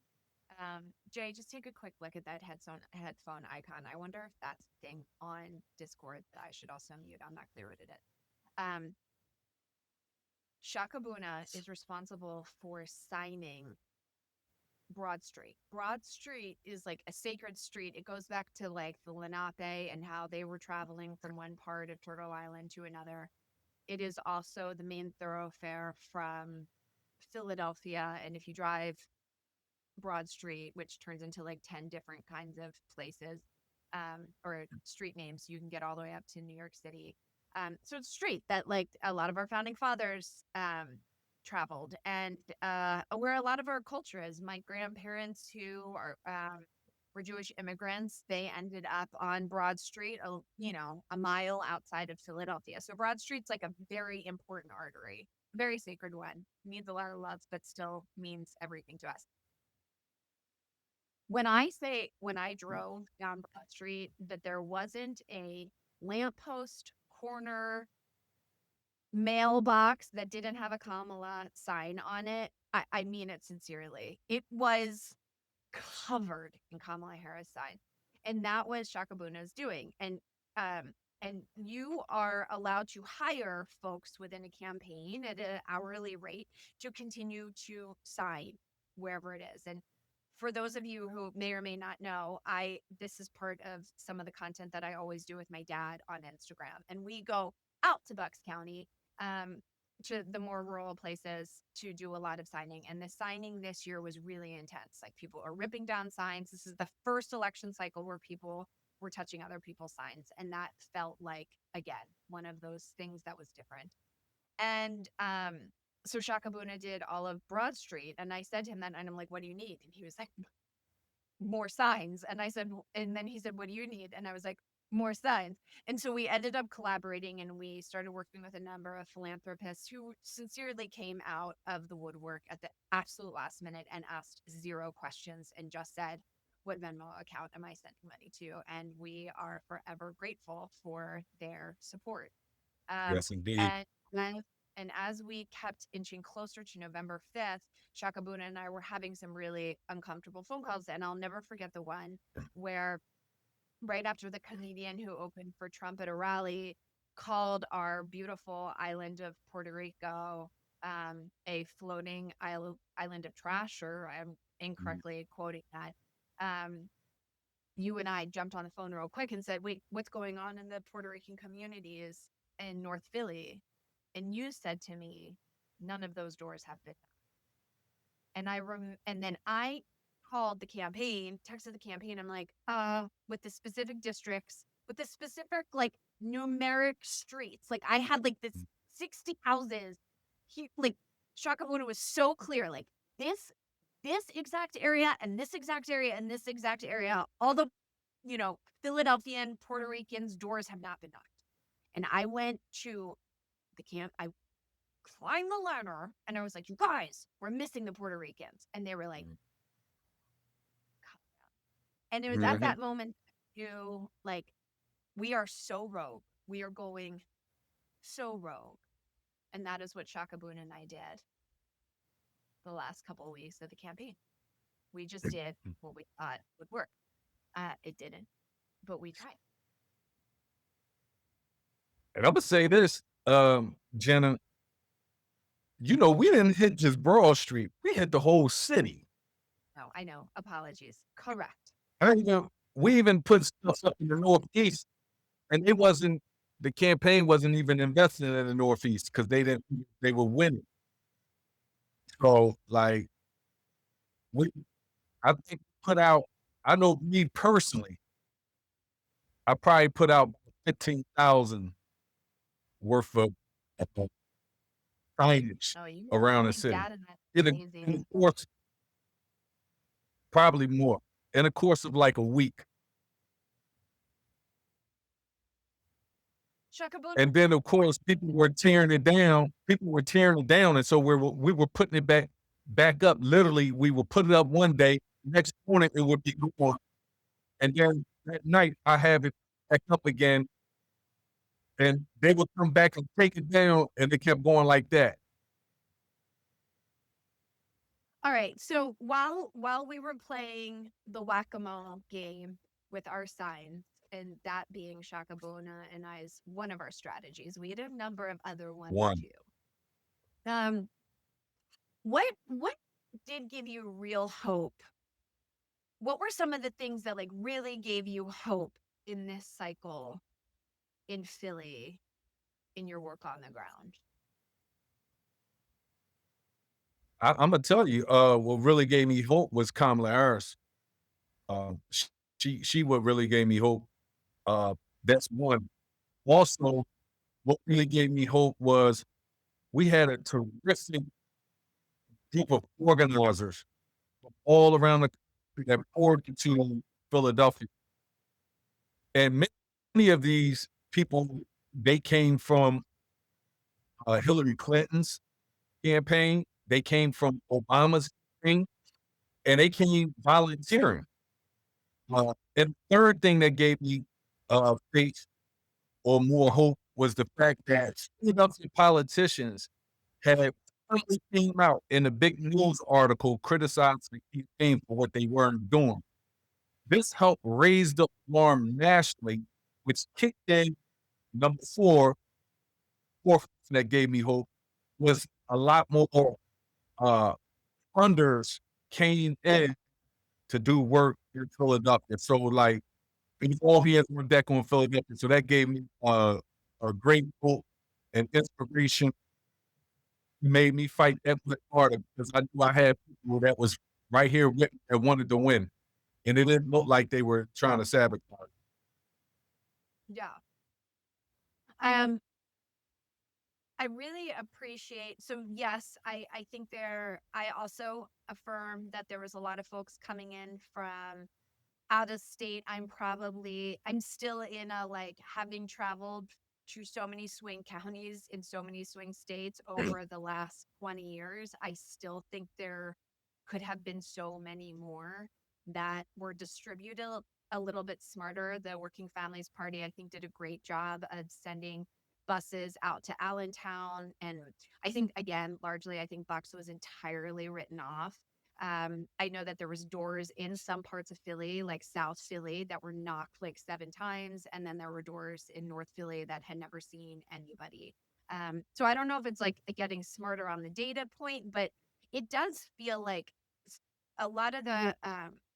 Jay, just take a quick look at that headphone icon. I wonder if that's a thing on Discord that I should also mute. I'm not clear what it is. Um, Shakaboona is responsible for signing Broad Street. Broad Street is like a sacred street. It goes back to like the Lenape and how they were traveling from one part of Turtle Island to another. It is also the main thoroughfare from Philadelphia. And if you drive Broad Street, which turns into like 10 different kinds of places, or street names, you can get all the way up to New York City. So it's a street that like a lot of our founding fathers traveled, and where a lot of our culture is. My grandparents, who are were Jewish immigrants, they ended up on Broad Street, a mile outside of Philadelphia. So Broad Street's like a very important artery, very sacred one. Means a lot of love, but still means everything to us. When I drove down Broad Street, that there wasn't a lamppost, corner, mailbox that didn't have a Kamala sign on it, I mean it sincerely. It was covered in Kamala Harris signs. And that was Shakaboona's doing. And you are allowed to hire folks within a campaign at an hourly rate to continue to sign wherever it is. And for those of you who may or may not know, this is part of some of the content that I always do with my dad on Instagram. And we go out to Bucks County, um, to the more rural places, to do a lot of signing. And the signing this year was really intense. Like, people are ripping down signs. This is the first election cycle where people were touching other people's signs. And that felt like, again, one of those things that was different. And So Shakaboona did all of Broad Street, and I said to him then, and I'm like, "What do you need?" And he was like, "More signs." And I said, and then he said, "What do you need?" And I was like, "More signs." And so we ended up collaborating, and we started working with a number of philanthropists who sincerely came out of the woodwork at the absolute last minute and asked zero questions and just said, "What Venmo account am I sending money to?" And we are forever grateful for their support. Um, Yes, indeed. and then, and as we kept inching closer to November 5th, Shakaboona and I were having some really uncomfortable phone calls. And I'll never forget the one where right after the comedian who opened for Trump at a rally called our beautiful island of Puerto Rico a floating island of trash, or I'm Mhm. incorrectly quoting that. Um, you and I jumped on the phone real quick and said, "Wait, what's going on in the Puerto Rican communities in North Philly?" And you said to me, "None of those doors have been." And then I called the campaign, texted the campaign. I'm like, with the specific districts, with the specific like numeric streets. Like I had like this 60 houses. He like Shakabuda was so clear, like this this exact area and this exact area and this exact area, all the Philadelphian Puerto Ricans' doors have not been knocked. And I went to the camp. I climbed the ladder and I was like, "You guys, we're missing the Puerto Ricans." And they were like, "Calm down." And it was at Mhm. that moment you like, we are so rogue. We are going so rogue. And that is what Shakaboon and I did the last couple of weeks of the campaign. We just did what we thought would work. It didn't, but we tried. And I'm gonna say this, Jenna, we didn't hit just Broad Street. We hit the whole city. No, I know. Apologies. Correct. I even we even put stuff up in the Northeast, and the campaign wasn't even investing in the Northeast because they were winning. So like we I think put out I know me personally, I probably put out 15,000 worth of signage No, you have around the big city. data. That's In amazing. the course probably more. In the course of like a week. Shakaboon. And then of course people were tearing it down. People were tearing it down. And so we were putting it back up. Literally, we would put it up one day, next morning it would be gone. And then that night I have it back up again. And they would come back and take it down, and it kept going like that. All right. So while we were playing the whack-a-mole game with our signs, and that being Shakaboona and I's one of our strategies, we had a number of other ones One. too. Um, what did give you real hope? What were some of the things that like really gave you hope in this cycle in Philly in your work on the ground? I'm gonna tell you, what really gave me hope was Kamala Harris. Sh she what really gave me hope. Uh, that's one. Also, what really gave me hope was we had a terrific group of organizers all around the country that poured into Philadelphia. And many of these people, they came from Hillary Clinton's campaign, they came from Obama's campaign, and they came volunteering. And the third thing that gave me faith or more hope was the fact that Philadelphia politicians had finally came out in a big news article criticizing the campaign for what they weren't doing. This helped raise the alarm nationally, which kicked in number fourth that gave me hope was a lot more uh, funders came in to do work in Philadelphia. So like all hands on deck on Philadelphia. So that gave me a great hope and inspiration. Made me fight that much harder because I knew I had people that was right here with me that wanted to win. And it didn't look like they were trying to sabotage. Yeah. Um, I really appreciate, so yes, I think I also affirm that there was a lot of folks coming in from out of state. I'm still in a, like, having traveled to so many swing counties in so many swing states over the last 20 years. I still think there could have been so many more that were distributed a little bit smarter. The Working Families Party, I think, did a great job of sending buses out to Allentown. And I think, again, largely, I think Bucks was entirely written off. I know that there was doors in some parts of Philly, like South Philly, that were knocked like 7 times, and then there were doors in North Philly that had never seen anybody. So I don't know if it's like getting smarter on the data point, but it does feel like a lot of the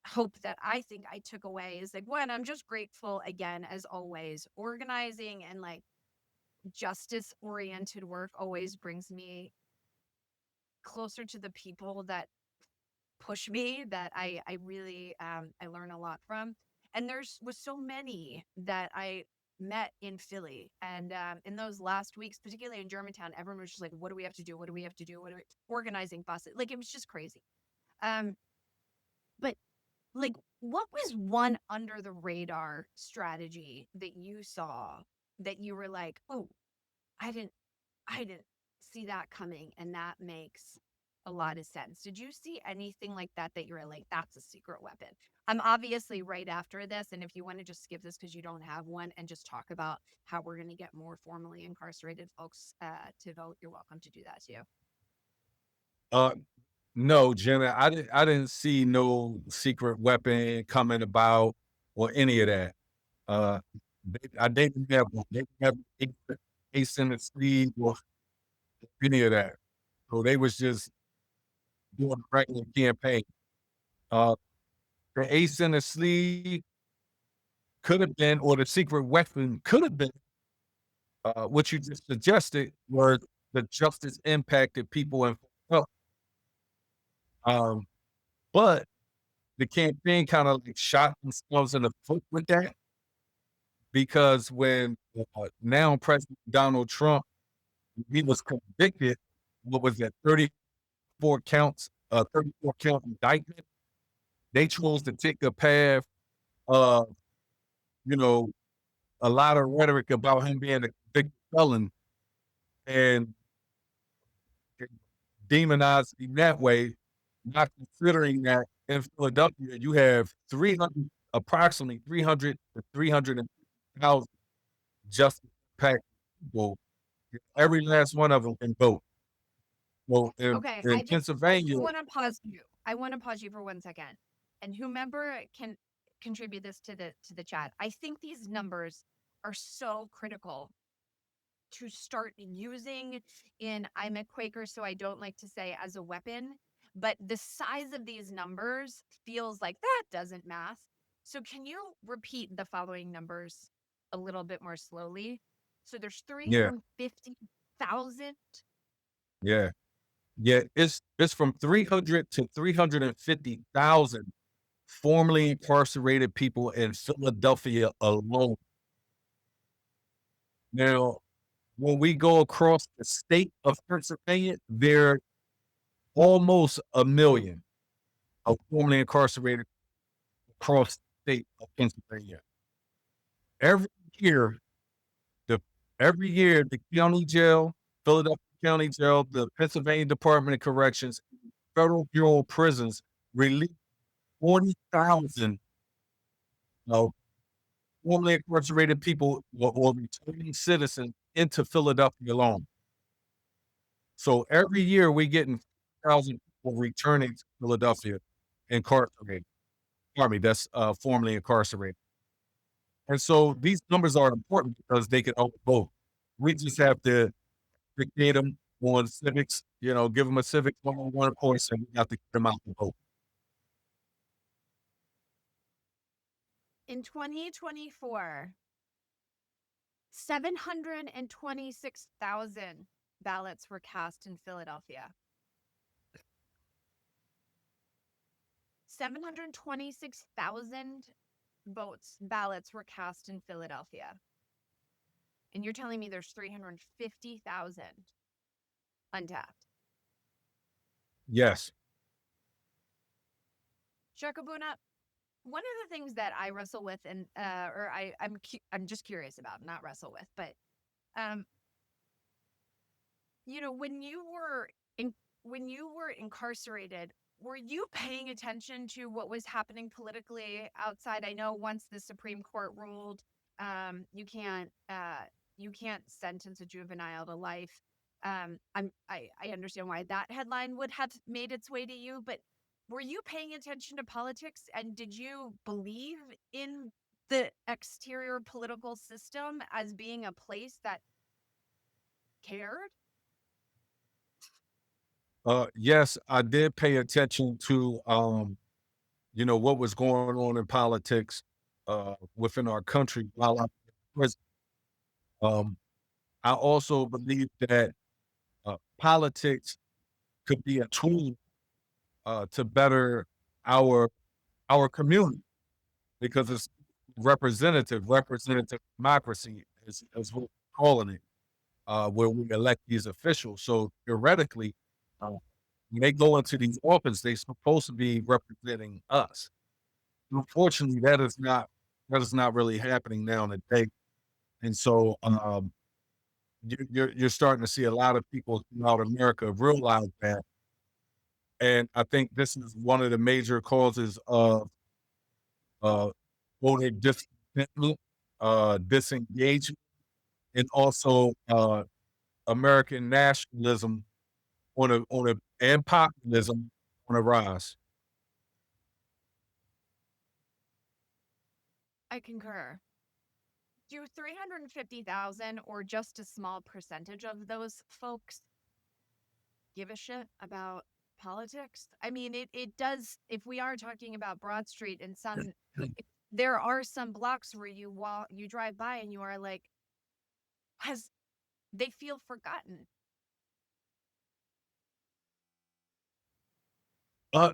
hope that I think I took away is like, one, I'm just grateful again, as always. Organizing and like justice oriented work always brings me closer to the people that push me, that I really I learn a lot from. And there's was so many that I met in Philly, and in those last weeks, particularly in Germantown, everyone was just like, "What do we have to do? What do we have to do? What are we organizing buses?" Like it was just crazy. Um, but like, what was one under the radar strategy that you saw that you were like, "Oh, I didn't I didn't see that coming, and that makes a lot of sense." Did you see anything like that that you're like, that's a secret weapon? I'm obviously right after this, and if you want to just skip this because you don't have one and just talk about how we're going to get more formally incarcerated folks to vote, you're welcome to do that too. Uh, no, Jenna, I didn't see no secret weapon coming about or any of that. Uh, I didn't have one. They didn't have ace in the sleeve or any of that. So they was just doing a regular campaign. Uh, the ace in the sleeve could have been, or the secret weapon could have been, what you just suggested, were the justice impacted people in health. Um, but the campaign kind of like shot themselves in the foot with that, because when now President Donald Trump, he was convicted, what was that, 34 counts, 34 count indictment. They chose to take a path of, you know, a lot of rhetoric about him being a convicted felon and demonize him that way, not considering that in Philadelphia you have 300, approximately 300 to 350,000 justice impact people. Every last one of them can vote. Well, Okay, in I Pennsylvania, do want to pause you. I want to pause you for 1 second, and whomever can contribute this to the chat. I think these numbers are so critical to start using in, I'm a Quaker, so I don't like to say as a weapon, but the size of these numbers feels like that doesn't math. So can you repeat the following numbers a little bit more slowly? So there's yeah, 350,000. yeah, yeah, it's from 300 to 350,000 formerly incarcerated people in Philadelphia alone. Now, when we go across the state of Pennsylvania, there are almost 1,000,000 of formerly incarcerated across the state of Pennsylvania. Every year, the every year, the county jail, Philadelphia County Jail, the Pennsylvania Department of Corrections, Federal Bureau of Prisons release 40,000 of formerly incarcerated people or returning citizens into Philadelphia alone. So every year we getting 1,000 people returning to Philadelphia incarcerated. Pardon me, that's formerly incarcerated. And so these numbers are important because they can help both. We just have to educate them on civics, give them a civics 101 course, and we have to get them out to vote. In 2024, 726,000 ballots were cast in Philadelphia. 726,000 ballots were cast in Philadelphia. And you're telling me there's 350,000 untapped. Yes. Shakaboona, one of the things that I wrestle with, and or I'm just curious about, not wrestle with, but um, when when you were incarcerated, were you paying attention to what was happening politically outside? I know once the Supreme Court ruled, you can't sentence a juvenile to life. I understand why that headline would have made its way to you, but were you paying attention to politics, and did you believe in the exterior political system as being a place that cared? Yes, I did pay attention to, what was going on in politics, within our country while I was. Um, I also believe that politics could be a tool to better our our community because it's representative democracy is what we're calling it, where we elect these officials. So theoretically, uh, when they go into these offices, they're supposed to be representing us. Unfortunately, that is not really happening now today. And so you're starting to see a lot of people throughout America realize that. And I think this is one of the major causes of uh, voter discontentment, disengagement, and also American nationalism and populism on a rise. I concur. Do 350,000 or just a small percentage of those folks give a shit about politics? I mean, it does. If we are talking about Broad Street and there are some blocks where you drive by and you are like, has they feel forgotten.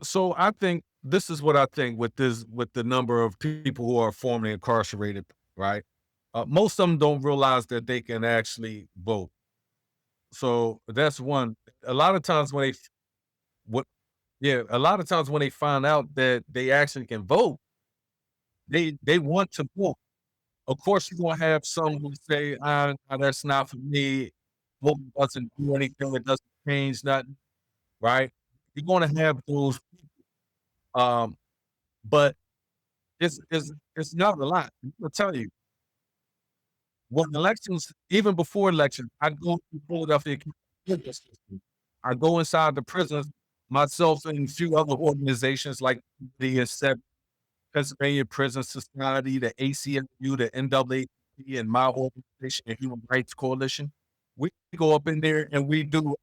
So I think this is what I think with the number of people who are formerly incarcerated, right? Most of them don't realize that they can actually vote. So that's one. A lot of times when they what yeah, a lot of times when they find out that they actually can vote, they want to vote. Of course, you're gonna have some who say, that's not for me. Voting doesn't do anything. It doesn't change nothing, right? You're gonna have those, um, but it's not a lot. I'll tell you, when elections, even before elections, I go to Philadelphia County System. I go inside the prisons myself and a few other organizations like the Pennsylvania Prison Society, the ACLU, the NAACP, and my organization, the Human Rights Coalition. We go up in there and we do,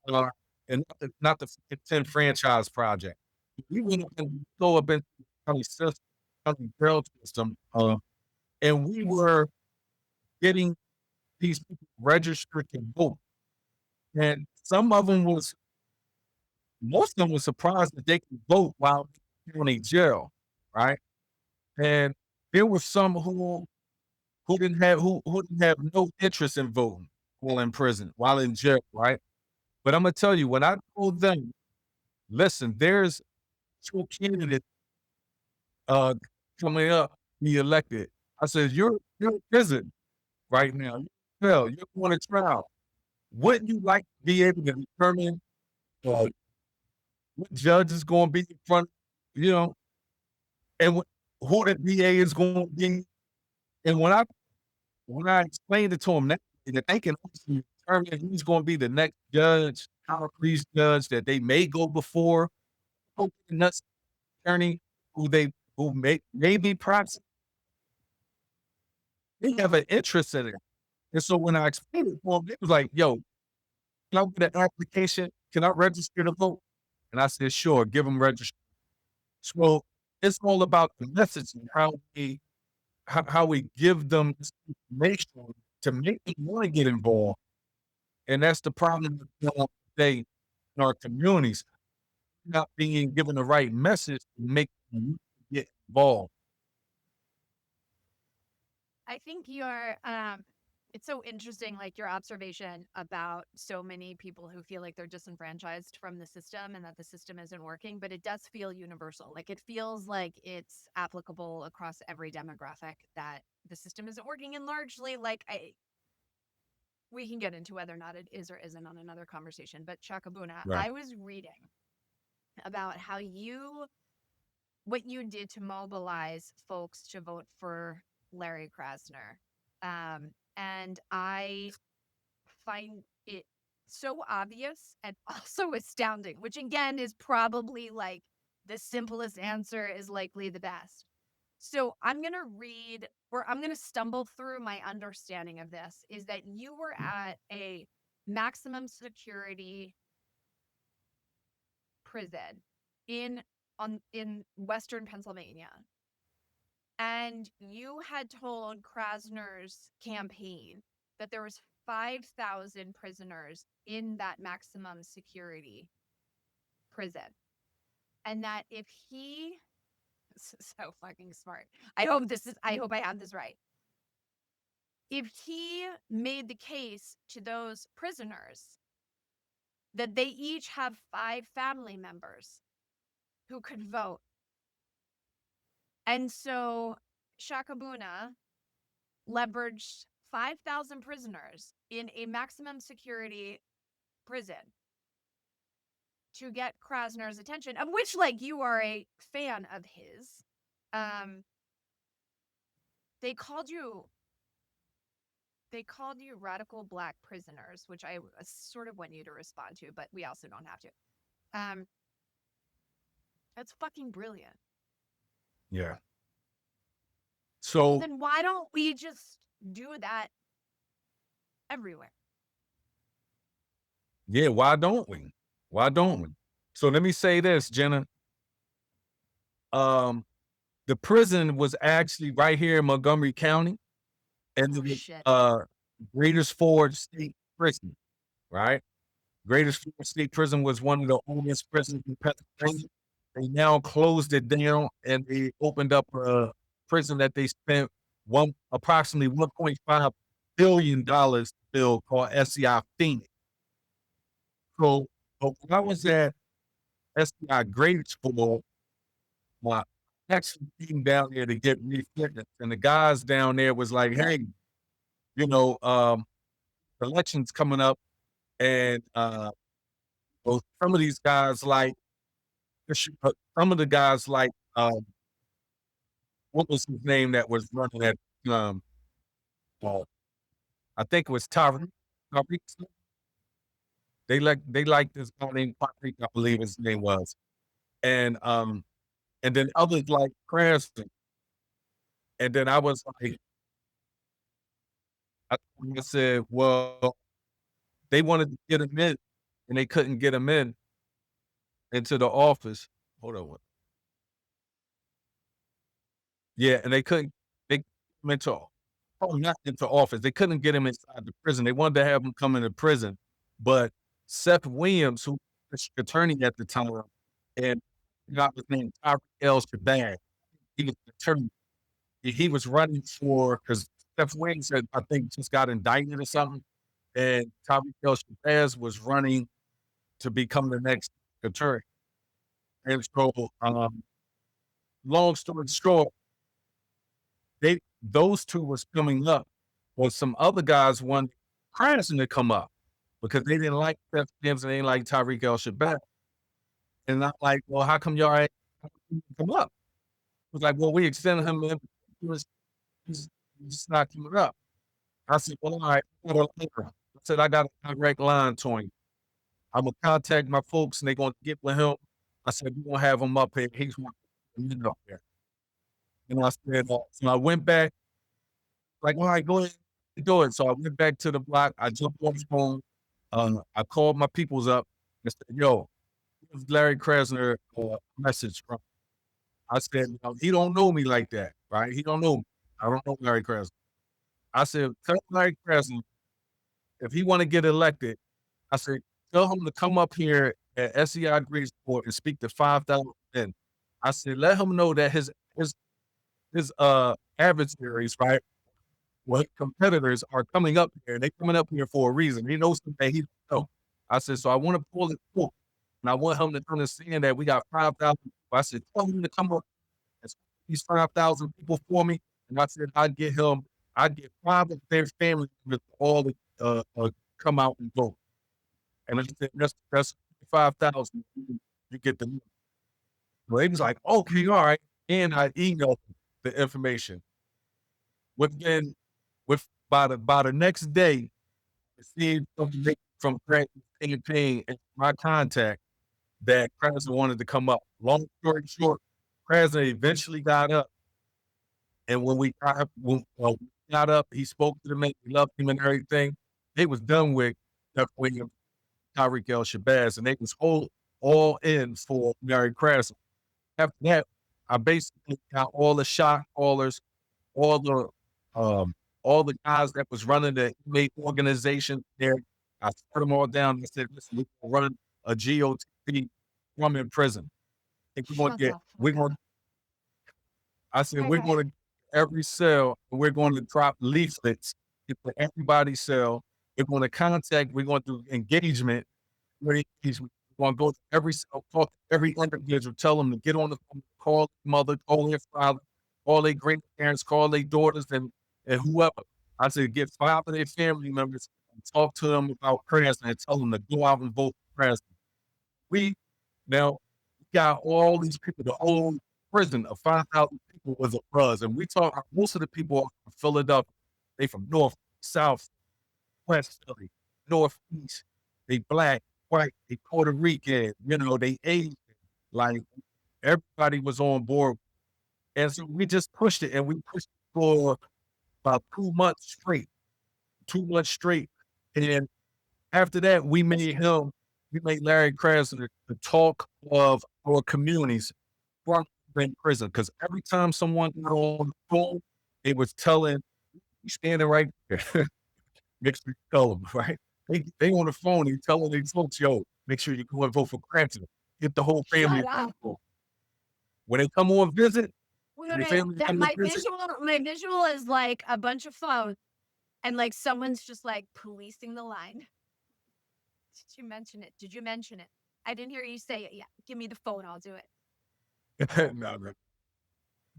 and not the 10 franchise project. We went up and go up in the county system, county jail system, and we were getting these people registered to vote. And most of them was surprised that they could vote while in county jail, right? And there were some who didn't have no interest in voting while in prison, while in jail, right? But Imma tell you, when I told them, "Listen, there's 2 candidates, uh, coming up, be elected." I said, "You're in prison right now. You're in jail. You're going to trial. Wouldn't you like to be able to determine, uh, what judge is gonna be in front, you know, and who the DA is gonna be?" And when I explained it to them that they can actually determine who's gonna be the next judge, our police judge that they may go before, nuts attorney who may be prosecuted, they have an interest in it. And so when I explained it to them, they was like, "Yo, can I get an application? Can I register to vote?" And I said, "Sure, give them register." So it's all about the messaging, how we give them this information to make them wanna get involved. And that's the problem today in our communities, not being given the right message to make them get involved. I think you're. It's so interesting, like your observation about so many people who feel like they're disenfranchised from the system and that the system isn't working, but it does feel universal. Like it feels like it's applicable across every demographic that the system isn't working. And largely, we can get into whether or not it is or isn't on another conversation. But Shakaboona, Right. I was reading about what you did to mobilize folks to vote for Larry Krasner. And I find it so obvious and also astounding, which again is probably like the simplest answer is likely the best. So I'm going to read, or I'm going to stumble through my understanding of this, is that you were at a maximum security prison in in Western Pennsylvania. And you had told Krasner's campaign that there was 5,000 prisoners in that maximum security prison. And that if he, this is so fucking smart. I hope I have this right. If he made the case to those prisoners that they each have 5 family members who could vote. And so Shakaboona leveraged 5,000 prisoners in a maximum security prison to get Krasner's attention, of which, like, you are a fan of his. Um, they called you radical black prisoners, which I sort of want you to respond to, but we also don't have to. Um, that's fucking brilliant. Yeah. So So then why don't we just do that everywhere? yeah, why don't we? Why don't we? So let me say this, Jenna. Um, the prison was actually right here in Montgomery County, and Oh it was shit. Greatest Ford State Prison, right? Greatest Ford State Prison was one of the oldest prisons in Pennsylvania. They now closed it down and they opened up a prison that they spent approximately $1.5 billion to build called SCI Phoenix. So when I was at SCI Greatest Ford, my actually came down there to get refitness, and the guys down there was like, "Hey, you know, elections coming up, and well, some of these guys like some of the guys like what was his name that was running at um uh, I think it was Tyreek. They like this guy named Tyreek, I believe his name was. And then others like Krasner. And then I was like, I said, well, they wanted to get him in and they couldn't get him in into the office. Hold on. Yeah, and they get him into not into office. They couldn't get him inside the prison. They wanted to have him come into prison. But Seth Williams, who was the attorney at the time, and got his name Tyreek Shabazz. He was the attorney. He was running for because Seth Williams had, I think, just got indicted or something. And Tyreek Shabazz was running to become the next attorney. And so, long story short, those two was coming up, but some other guys wanted Krasner to come up because they didn't like Seth Williams and they didn't like Tyreek Shabazz. And I'm like, well, how come y'all ain't come up? It was like, well, we extended him. He was he's not coming up. I said, well, all right. I said, I got a direct line to him. I'm gonna contact my folks and they're gonna get with him. I said, we're gonna have him up here. He's up there. And I said, so I went back, like, all right, go ahead and do it. So I went back to the block. I jumped on the phone. I called my peoples up and said, yo, this is Larry Krasner message from. I said, he don't know me like that, right? He don't know me. I don't know Larry Krasner. I said, tell Larry Krasner if he want to get elected. I said, tell him to come up here at SEI Great Sport and speak to 5,000 men. I said, let him know that his adversaries, right, Well, competitors are coming up here. They coming up here for a reason. He knows something he don't know. I said, so I want to pull it full. And I want him to understand that we got 5,000 people. I said, tell him to come up and speak to these 5,000 people for me. And I said, I'd get 5 of their family members all to come out and vote. And I said, that's 5,000. You get the, well, he was like, okay, all right. And I emailed him the information. Within, with by the next day, received information from Krasner's campaign and my contact that Krasner wanted to come up. Long story short, Krasner eventually got up, and when we got up, he spoke to the man, he loved him and everything. They was done with Duck Williams, Tyreek El Shabazz, and they was all in for Mary Krasner. After that, I basically got all the shot callers, all the um, all the guys that was running the inmate organization there. I put them all down. I said, "Listen, we're running a GOTP from in prison. And Shut the we're fuck going." up. I said, "We're Okay. going to every cell. And we're going to drop leaflets into everybody's cell. We're going to contact. We're going to do engagement. We're going to go to every cell, talk to every individual, tell them to get on the phone, call their mother, call their father, call their grandparents, call their daughters, and whoever." I said, "Get 5 of their family members and talk to them about Krasner and tell them to go out and vote for Krasner." We now we got all these people, the whole prison of 5,000 people was a buzz, and we talk. Most of the people are from Philadelphia. They from North, South, West Philly, Northeast. They black, white, they Puerto Rican. They Asian. Like everybody was on board, and so we just pushed it, and we pushed it for about 2 months straight. 2 months straight, and after that, we made Larry Krasner the talk of our communities from in prison. Because every time someone got on the phone, it was telling, "You standing right there." Make sure you tell them, right? They on the phone, they telling these folks, "Yo, make sure you go and vote for Krasner. Get the whole family Shut up. involved." When they come on visit, Wait, and wait, the wait. family That come to visit, my visual is like a bunch of phones and like someone's just like policing the line. Did you mention it? Did you mention it? I didn't hear you say it yet. Give me the phone, I'll do it. no, no.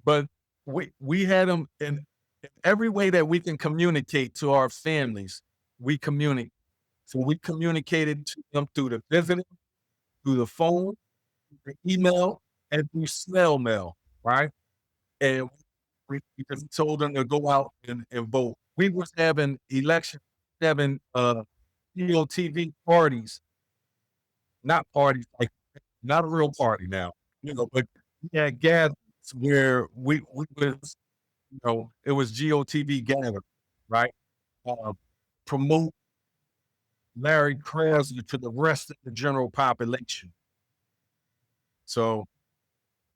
But we had them in every way that we can communicate to our families. We communicate. So we communicated to them through the visiting, through the phone, the email, and through snail mail, right? And we just told them to go out and vote. We was having having TV parties, not parties like not a real party now, but we had gatherings where we was, it was GOTV gathering, right? Uh, promote Larry Krasner to the rest of the general population. So,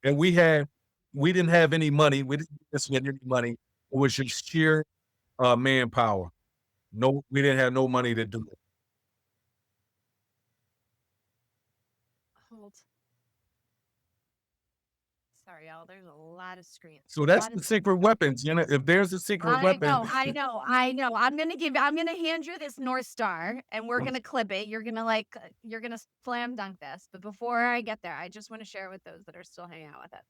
and we didn't have any money. We didn't spend any money. It was just sheer manpower. No, we didn't have no money to do it. Hold. Sorry, y'all. There's a lot of screens. So A that's lot of the secret weapons. If there's a secret I weapon, know, I know, I know. I'm gonna hand you this North Star and we're gonna clip it. You're gonna slam dunk this. But before I get there, I just want to share with those that are still hanging out with it.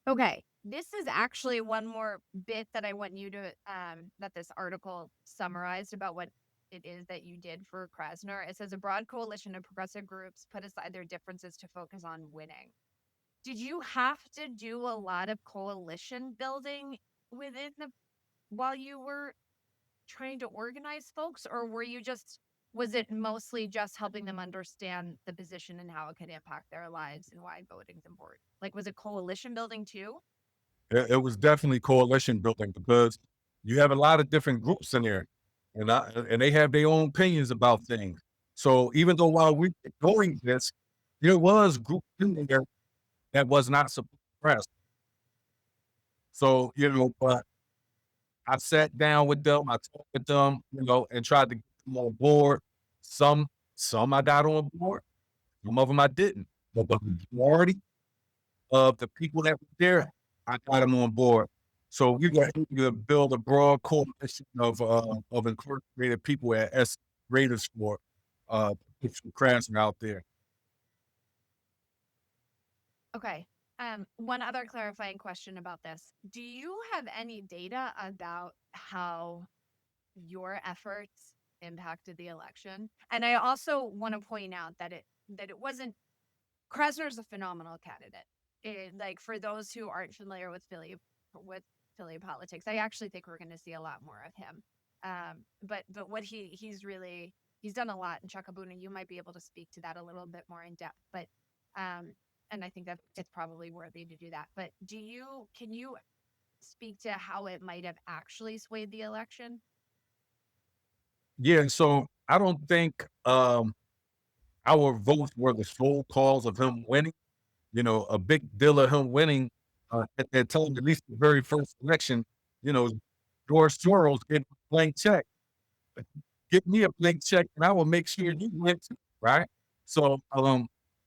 Okay. This is actually one more bit that I want you to, that this article summarized about what it is that you did for Krasner. It says a broad coalition of progressive groups put aside their differences to focus on winning. Did you have to do a lot of coalition building within the while you were trying to organize folks, or was it mostly just helping them understand the position and how it could impact their lives and why voting's important? Like, was it coalition building too? it was definitely coalition building because you have a lot of different groups in there, and they have their own opinions about things. So even though while we were doing this, there was groups in there that was not suppressed. So but I sat down with them, I talked with them, and tried to get them on board. Some some I got on board, some of them I didn't. But the majority of the people that were there, I got them on board. So we were able to build a broad coalition of incarcerated people as raiders for Krasner out there. Okay. One other clarifying question about this. Do you have any data about how your efforts impacted the election? And I also want to point out that it wasn't Krasner's a phenomenal candidate. Like for those who aren't familiar with Philly politics, I actually think we're going to see a lot more of him. But what he's done a lot in Shakaboona. You might be able to speak to that a little bit more in depth. But um, and I think that it's probably worthy to do that. But can you speak to how it might have actually swayed the election? Yeah, so I don't think our votes were the sole cause of him winning. You know, a big deal of him winning at that time, at least the very first election, you know, George Soros gave a blank check. Give me a blank check and I will make sure you win too, right? So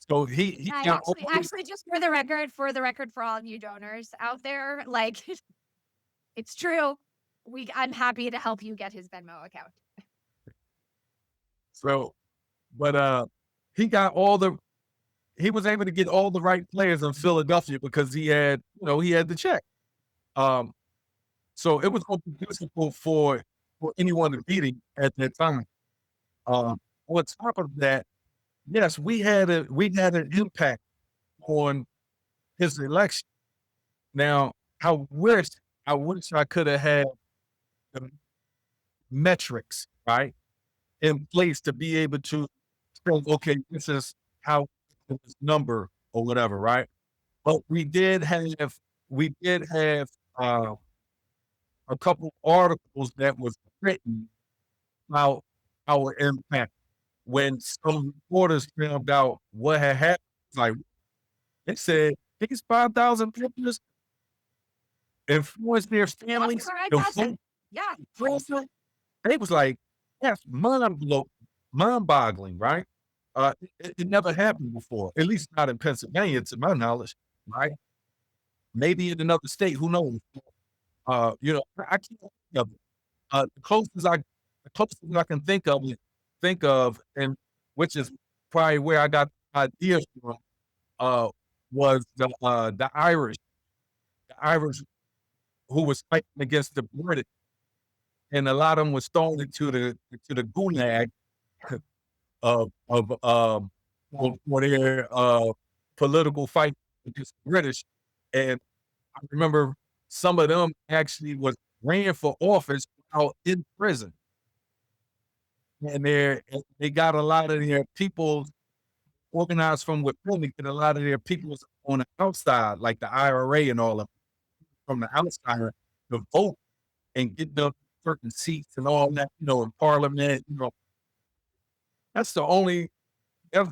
so he I got all actually, just for the record, for all of you donors out there, like it's true. I'm happy to help you get his Venmo account. so but he got all the he was able to get all the right players in Philadelphia because he had the check. Um so it was gonna be difficult for anyone to beat him at that time. On top of that, yes, we had an impact on his election. Now, I wish I could have had the metrics, right, in place to be able to say, okay, this is how this number or whatever, right? But we did have uh, a couple articles that was written about our impact when some reporters found out what had happened. Like they said, these 5,000 pictures influenced their That's families. correct. Yeah. They was like, that's mind-boggling, right? It never happened before, at least not in Pennsylvania, to my knowledge, right? Maybe in another state, who knows? I can't think of it. The closest I can think of, and which is probably where I got the ideas from, uh, was the Irish who was fighting against the British, and a lot of them was thrown into the gulag of for their political fight against the British. And I remember some of them actually was ran for office while in prison, and they got a lot of their people organized from within to get a lot of their people on the outside, like the IRA and all of them, from the outside to vote and get them certain seats and all that, in parliament. That's the only that's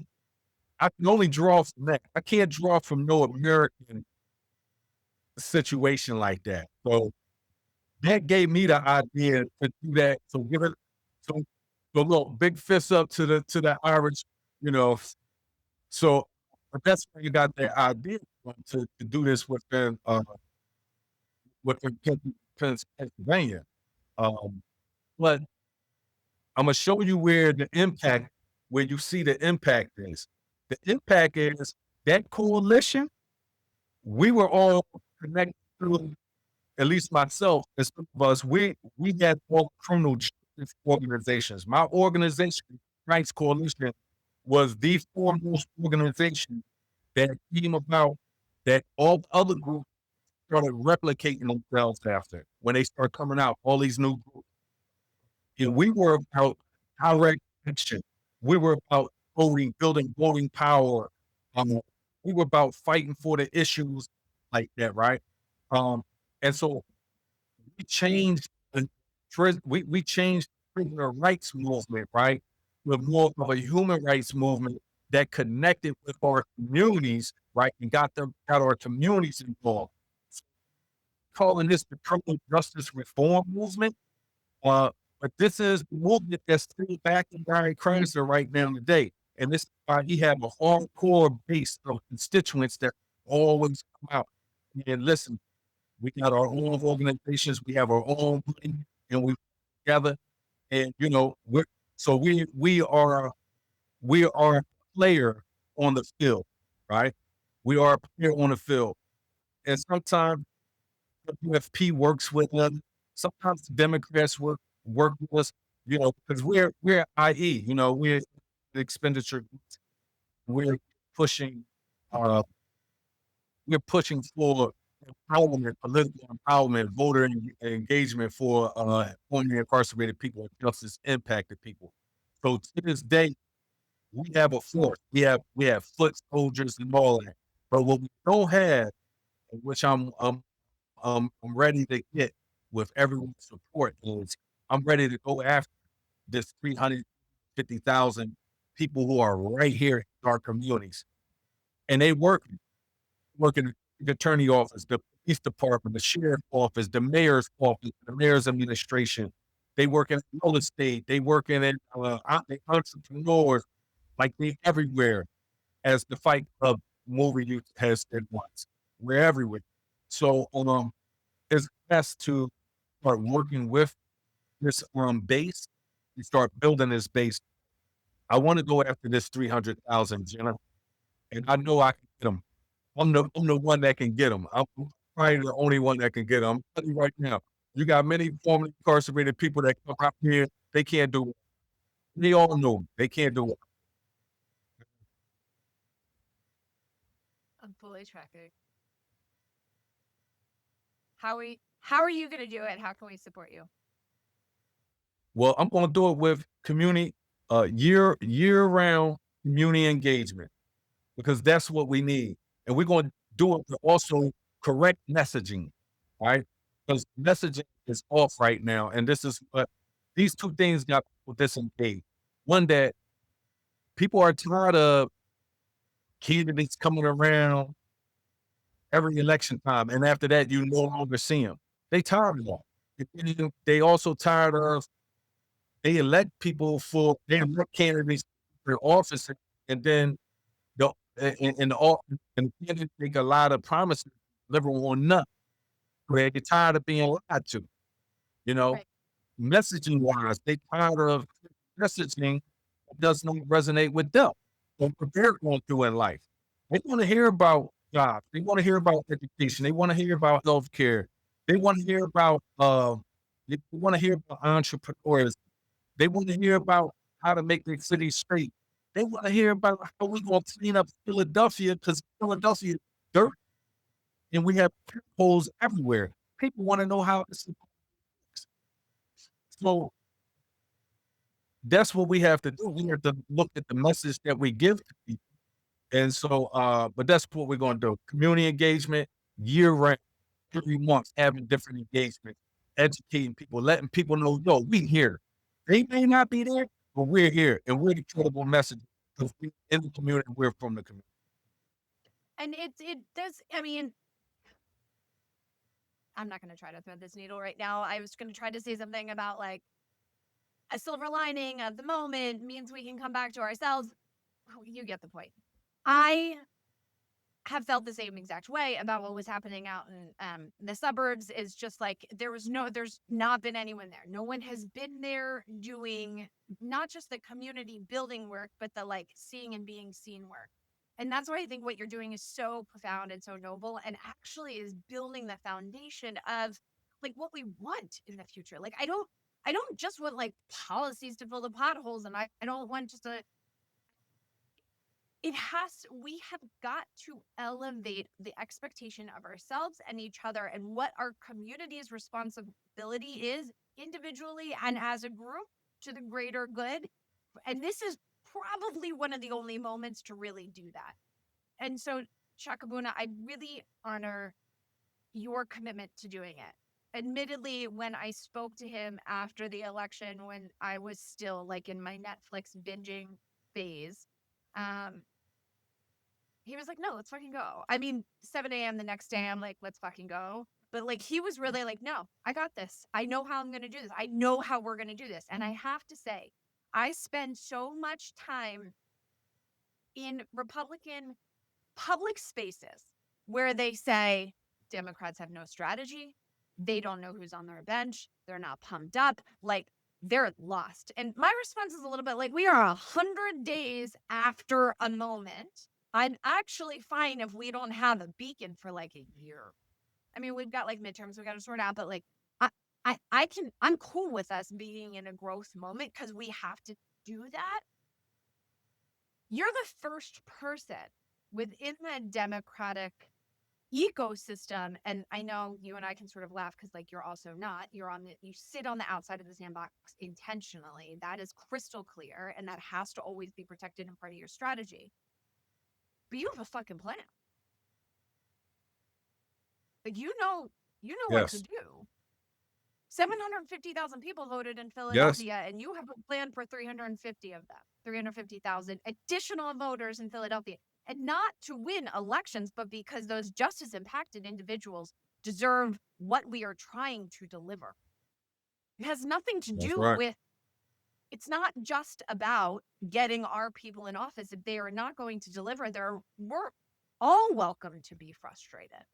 I can only draw from that. I can't draw from no American situation like that. So that gave me the idea to do that. So so look, big fist up to the Irish, you know. So but that's where you got the idea from to do this within Pennsylvania. Um, but I'm gonna show you where you see the impact is. The impact is that coalition, we were all connected through, at least myself and some of us, we had all criminal justice organizations. My organization, Rights Coalition, was the foremost organization that came about that all the other groups started replicating themselves after when they start coming out, all these new groups. And we were about direct action. We were about building voting power. Um, we were about fighting for the issues like that, right? Um, and so we changed we changed the prisoner rights movement, right? With more of a human rights movement that connected with our communities, right? And got our communities involved. Calling this the criminal justice reform movement. Uh, but this is the movement that's still backing Barry Krasner right now today. And this is why he have a hardcore base of constituents that always come out and listen. We got our own organizations. We have our own money, and we together. And we are a player on the field, right? We are a player on the field, and sometimes the UFP works with us. Sometimes the Democrats work with us, because we're IE, we're the expenditure. We're pushing, uh, we're pushing for empowerment, political empowerment, voter engagement for formerly incarcerated people and justice impacted people. So to this day, we have a force. We have foot soldiers and all that. But what we don't have, which I'm ready to get with everyone's support, is I'm ready to go after this 350,000 people who are right here in our communities. And they work in the attorney office, the police department, the sheriff's office, the mayor's office, the mayor's administration. They work in real estate. They work in they entrepreneurs, like they everywhere. As the Fight Club movie has said once, we're everywhere. So it's best to start working with this base and start building this base. I want to go after this 300,000, Jenna, and I know I can get them. I'm the one that can get them. I'm probably the only one that can get them. I'm telling you right now, you got many formerly incarcerated people that come out here, they can't do it. They all know they can't do it. I'm fully tracking. How are you gonna do it? How can we support you? Well, I'm gonna do it with community, year-round community engagement, because that's what we need, and we're gonna do it with also correct messaging, right? Because messaging is off right now, and this is what these 2 things got people disengaged. One, that people are tired of candidates coming around every election time, and after that, you no longer see them. They tired of that. And then they also tired of they elect candidates for office, and then the and the office and the candidates make a lot of promises, deliver on nothing. Where they're tired of being lied to, you know? Right. Messaging wise, they tired of messaging that does not resonate with them or what they're going through in life. They want to hear about jobs. They want to hear about education. They want to hear about healthcare. They want to hear about they want to hear about entrepreneurs. They want to hear about how to make their city straight. They want to hear about how we gonna clean up Philadelphia, because Philadelphia is dirt and we have holes everywhere. People want to know how this works. So that's what we have to do. We have to look at the message that we give to people. And so, but that's what we're going to do. Community engagement, year round, every month, having different engagements, educating people, letting people know, yo, we here. They may not be there, but we're here, and we're the credible message because we in the community. We're from the community. And it does. I mean, I'm not gonna try to thread this needle right now. I was gonna try to say something about like a silver lining of the moment means we can come back to ourselves. You get the point. I have felt the same exact way about what was happening out in the suburbs. Is just like there's not been anyone there. No one has been there doing not just the community building work, but the like seeing and being seen work. And that's why I think what you're doing is so profound and so noble, and actually is building the foundation of like what we want in the future. Like I don't just want like policies to fill the potholes, and I don't want just a we have got to elevate the expectation of ourselves and each other and what our community's responsibility is individually and as a group to the greater good. And this is probably one of the only moments to really do that. And so, Shakaboona, I really honor your commitment to doing it. Admittedly, when I spoke to him after the election, when I was still like in my Netflix binging phase, um, he was like, no, let's fucking go. I mean, 7 a.m. the next day, I'm like, let's fucking go. But like, he was really like, no, I got this. I know how I'm going to do this. I know how we're going to do this. And I have to say, I spend so much time in Republican public spaces where they say, Democrats have no strategy. They don't know who's on their bench. They're not pumped up. Like, they're lost. And my response is a little bit like, we are 100 days after a moment. I'm actually fine if we don't have a beacon for like a year. I mean, we've got like midterms we got to sort out, but like, I'm cool with us being in a growth moment because we have to do that. You're the first person within the Democratic ecosystem, and I know you and I can sort of laugh because like you're also not, you sit on the outside of the sandbox intentionally. That is crystal clear, and that has to always be protected and part of your strategy. But you have a fucking plan. Like you know what to Yes. do. 750,000 people voted in Yes. Philadelphia, and you have a plan for 350 of them, 350,000 additional voters in Philadelphia. And not to win elections, but because those justice impacted individuals deserve what we are trying to deliver. It has nothing to That's do right. with, it's not just about getting our people in office. If they are not going to deliver, we're all welcome to be frustrated.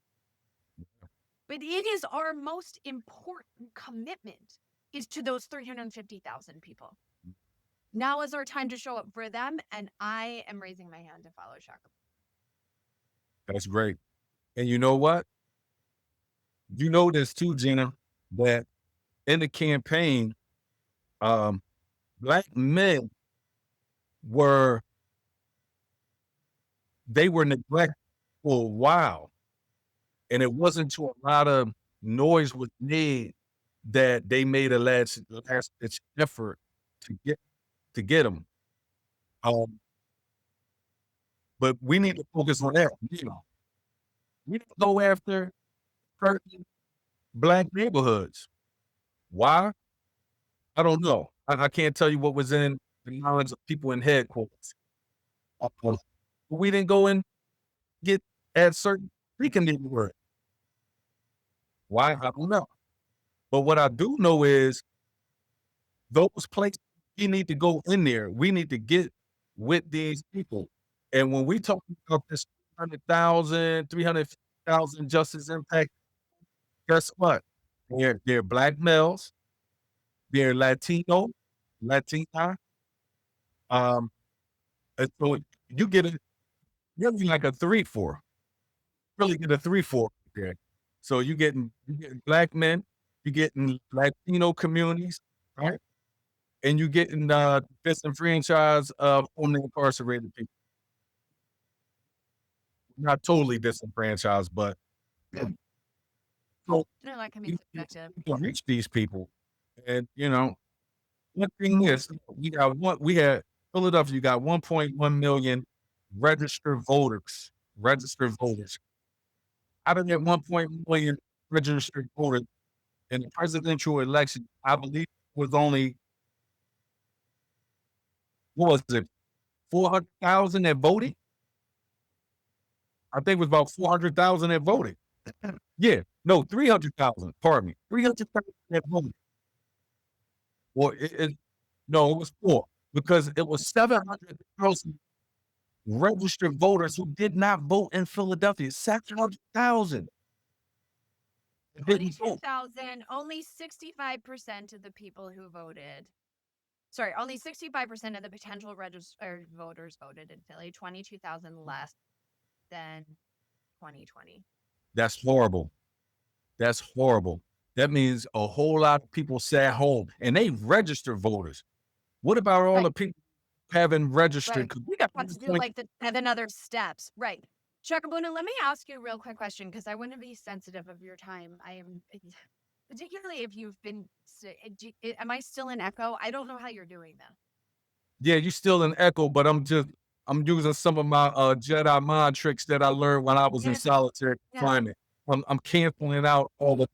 But it is our most important commitment is to those 350,000 people. Now is our time to show up for them, and I am raising my hand to follow Shakaboona. That's great. And you know what? You know this too, Jenna, that in the campaign, um, black men were they were neglected for a while. And it wasn't until a lot of noise was made that they made a last ditch effort to get them. But we need to focus on that. We need to go after certain black neighborhoods. Why? I don't know. I can't tell you what was in the minds of people in headquarters. But we didn't go and get at certain freaking neighborhoods. Why? I don't know. But what I do know is those places, we need to go in there. We need to get with these people. And when we talk about this 300,000, 350,000 justice impact, guess what? They're black males, they're Latino, Latina. Um, and so you get a really like a 3-4. Really get a 3-4 there. So you getting black men, you getting Latino communities, right? And you getting disenfranchised formerly incarcerated people. Not totally disenfranchised, but so That can be you subjective. can reach these people. And one thing is we had Philadelphia, you got 1.1 million registered voters. Registered voters. Out of that 1.1 million registered voters in the presidential election, I believe it was only what was it, 400,000 that voted? I think it was about 400,000 that voted. Yeah, no, 300,000. Pardon me, 300,000 that voted. Well, no, it was 4 because it was 700,000 registered voters who did not vote in Philadelphia. 700,000 didn't vote. 22,000, only 65% of the people who voted. Sorry, only 65% of the potential registered voters voted in Philly, 22,000 less than 2020. That's horrible. That's horrible. That means a whole lot of people sat home and they registered voters. What about all the people haven't registered? Right. Because we got What to do like the 7 other steps. Right. Shakaboona, let me ask you a real quick question because I want to be sensitive of your time. I am, particularly if you've been, am I still in echo? I don't know how you're doing that. Yeah, you still in echo, but I'm using some of my Jedi mind tricks that I learned when I was in solitary confinement. I'm canceling out all the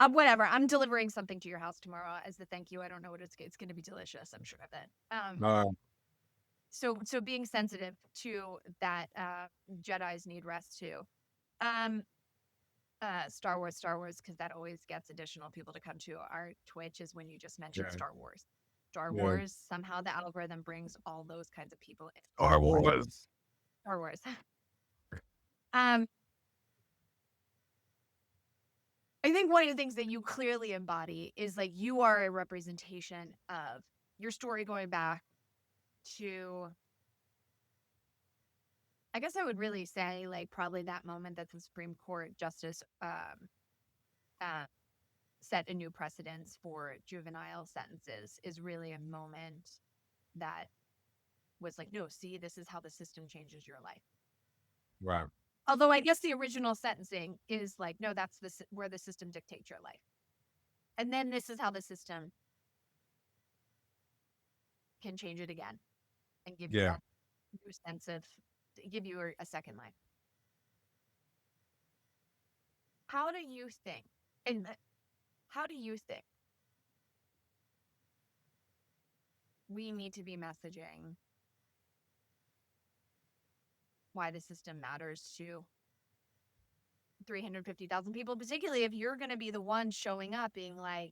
Whatever. I'm delivering something to your house tomorrow as the thank you. I don't know what it's going to be delicious. I'm sure of it. So being sensitive to that, Jedis need rest too. Star Wars, because that always gets additional people to come to our Twitch is when you just mentioned Star Wars. Star Wars, somehow the algorithm brings all those kinds of people in. Star Wars. or worse. Um, I think one of the things that you clearly embody is like you are a representation of your story going back to, I guess I would really say like probably that moment that the Supreme Court Justice uh, set a new precedence for juvenile sentences is really a moment that was like, no, see, this is how the system changes your life. Right. Although I guess the original sentencing is like, no, that's where the system dictates your life. And then this is how the system can change it again and give you Yeah. that new sense of, give you a second life. How do you think, and how do you think we need to be messaging why the system matters to 350,000 people, particularly if you're going to be the one showing up being like,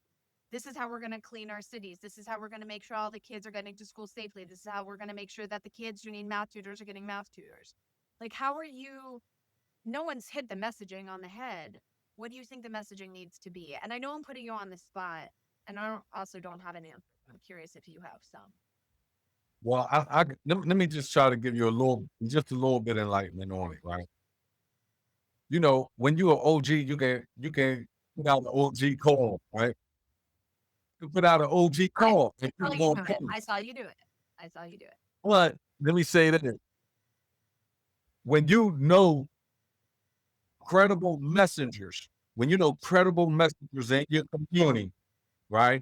this is how we're going to clean our cities. This is how we're going to make sure all the kids are getting to school safely. This is how we're going to make sure that the kids who need math tutors are getting math tutors. Like, how are you? No one's hit the messaging on the head. What do you think the messaging needs to be? And I know I'm putting you on the spot, and also don't have an answer. I'm curious if you have some. Well, let me just try to give you just a little bit of enlightenment on it, right? You know, when you're an OG, you can put out an OG call, right? You can put out an OG call, and I saw people you gonna do it. come. I saw you do it. I saw you do it. But let me say that when you know credible messengers, when you know credible messengers in your community, right?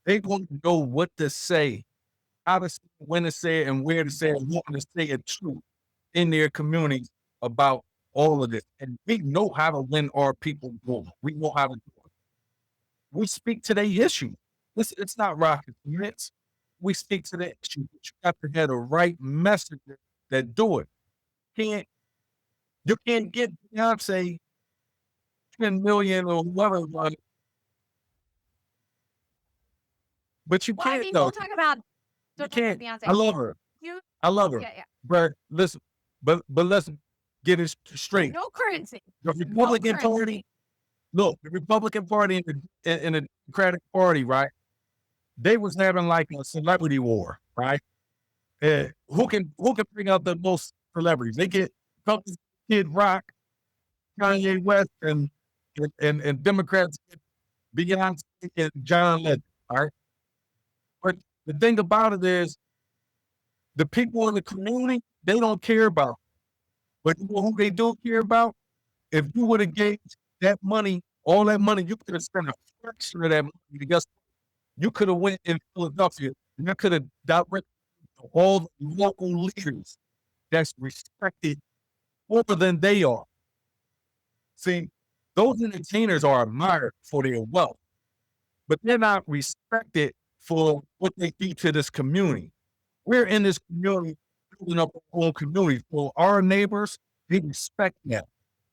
They want to know what to say, how to say, when to say it, and where to say it, and want to say it true in their communities about all of this. And we know how to win our people over. We know how to do it. We speak to their issue. It's not rocket science. We speak to the issue. But you have to have the right message that do it. Can't you can't get Beyonce 10 million or whatever, but you Well, I can't mean, though. You don't talk about can't. Beyonce. I love her. You, I love her. yeah, yeah. But listen, but let's get it straight. No currency. The No Republican currency. Party, look, the Republican Party and the Democratic Party, right? They was having like a celebrity war, right? Who can bring out the most celebrities? They get Kid Rock, Kanye West, and Democrats get Beyonce and John Legend, all right? But the thing about it is, the people in the community, they don't care about. But you know who they do care about? If you would have gave that money, all that money, you could have spent a fraction of that money because you could have went in Philadelphia and you could have directed to all the local leaders that's respected more than they are. See, those entertainers are admired for their wealth, but they're not respected for what they do to this community. We're in this community, building up our own community. So our neighbors, they respect that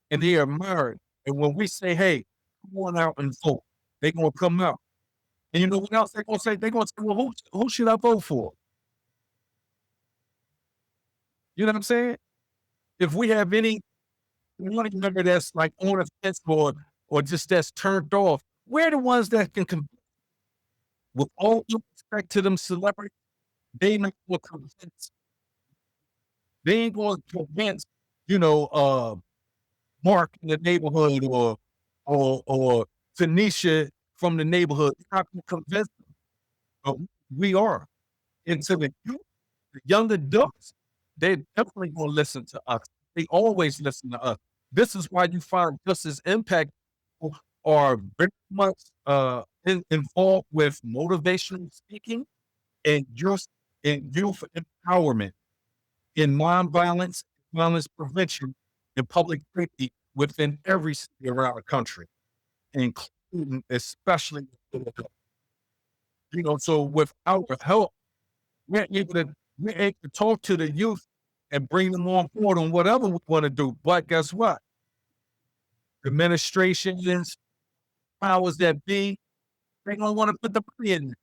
and they admire it. And when we say, hey, come on out and vote, they're gonna come out. And you know what else they're gonna say? They're gonna say, well, who should I vote for? You know what I'm saying? If we have any community member that's like on the fence or just that's turned off, we're the ones that can with all due respect to them celebrities, they not gonna convince, they ain't gonna convince, you know, Mark in the neighborhood or Tanisha from the neighborhood. They're not gonna convince them. But we are. And to the youth, the young adults, they're definitely gonna listen to us. They always listen to us. This is why you find Justice Impact are very much involved with motivational speaking and just in youth empowerment, in nonviolence, violence prevention, and public safety within every city around the country, including especially, you know, so with our help, we're able to we're able to talk to the youth and bring them on board on whatever we want to do. But guess what? Administrations, powers that be, they don't want to put the money in.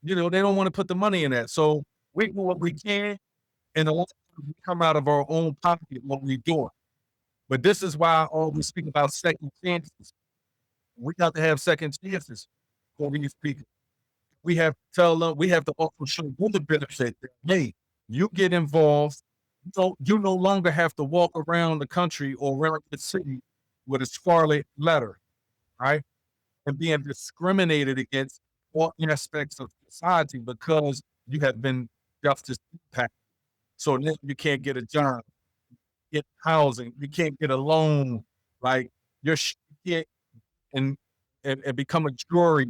You know, they don't want to put the money in that. So we do what we can, and a lot of we come out of our own pocket when we do it. But this is why I always speak about second chances. We got to have second chances for these people. We have to tell them, we have to also show them the benefit that, hey, you get involved. So you no longer have to walk around the country or around the city with a scarlet letter, right? And being discriminated against all aspects of society because you have been justice impacted. So then you can't get a job, get housing, you can't get a loan, like you're can't and become a juror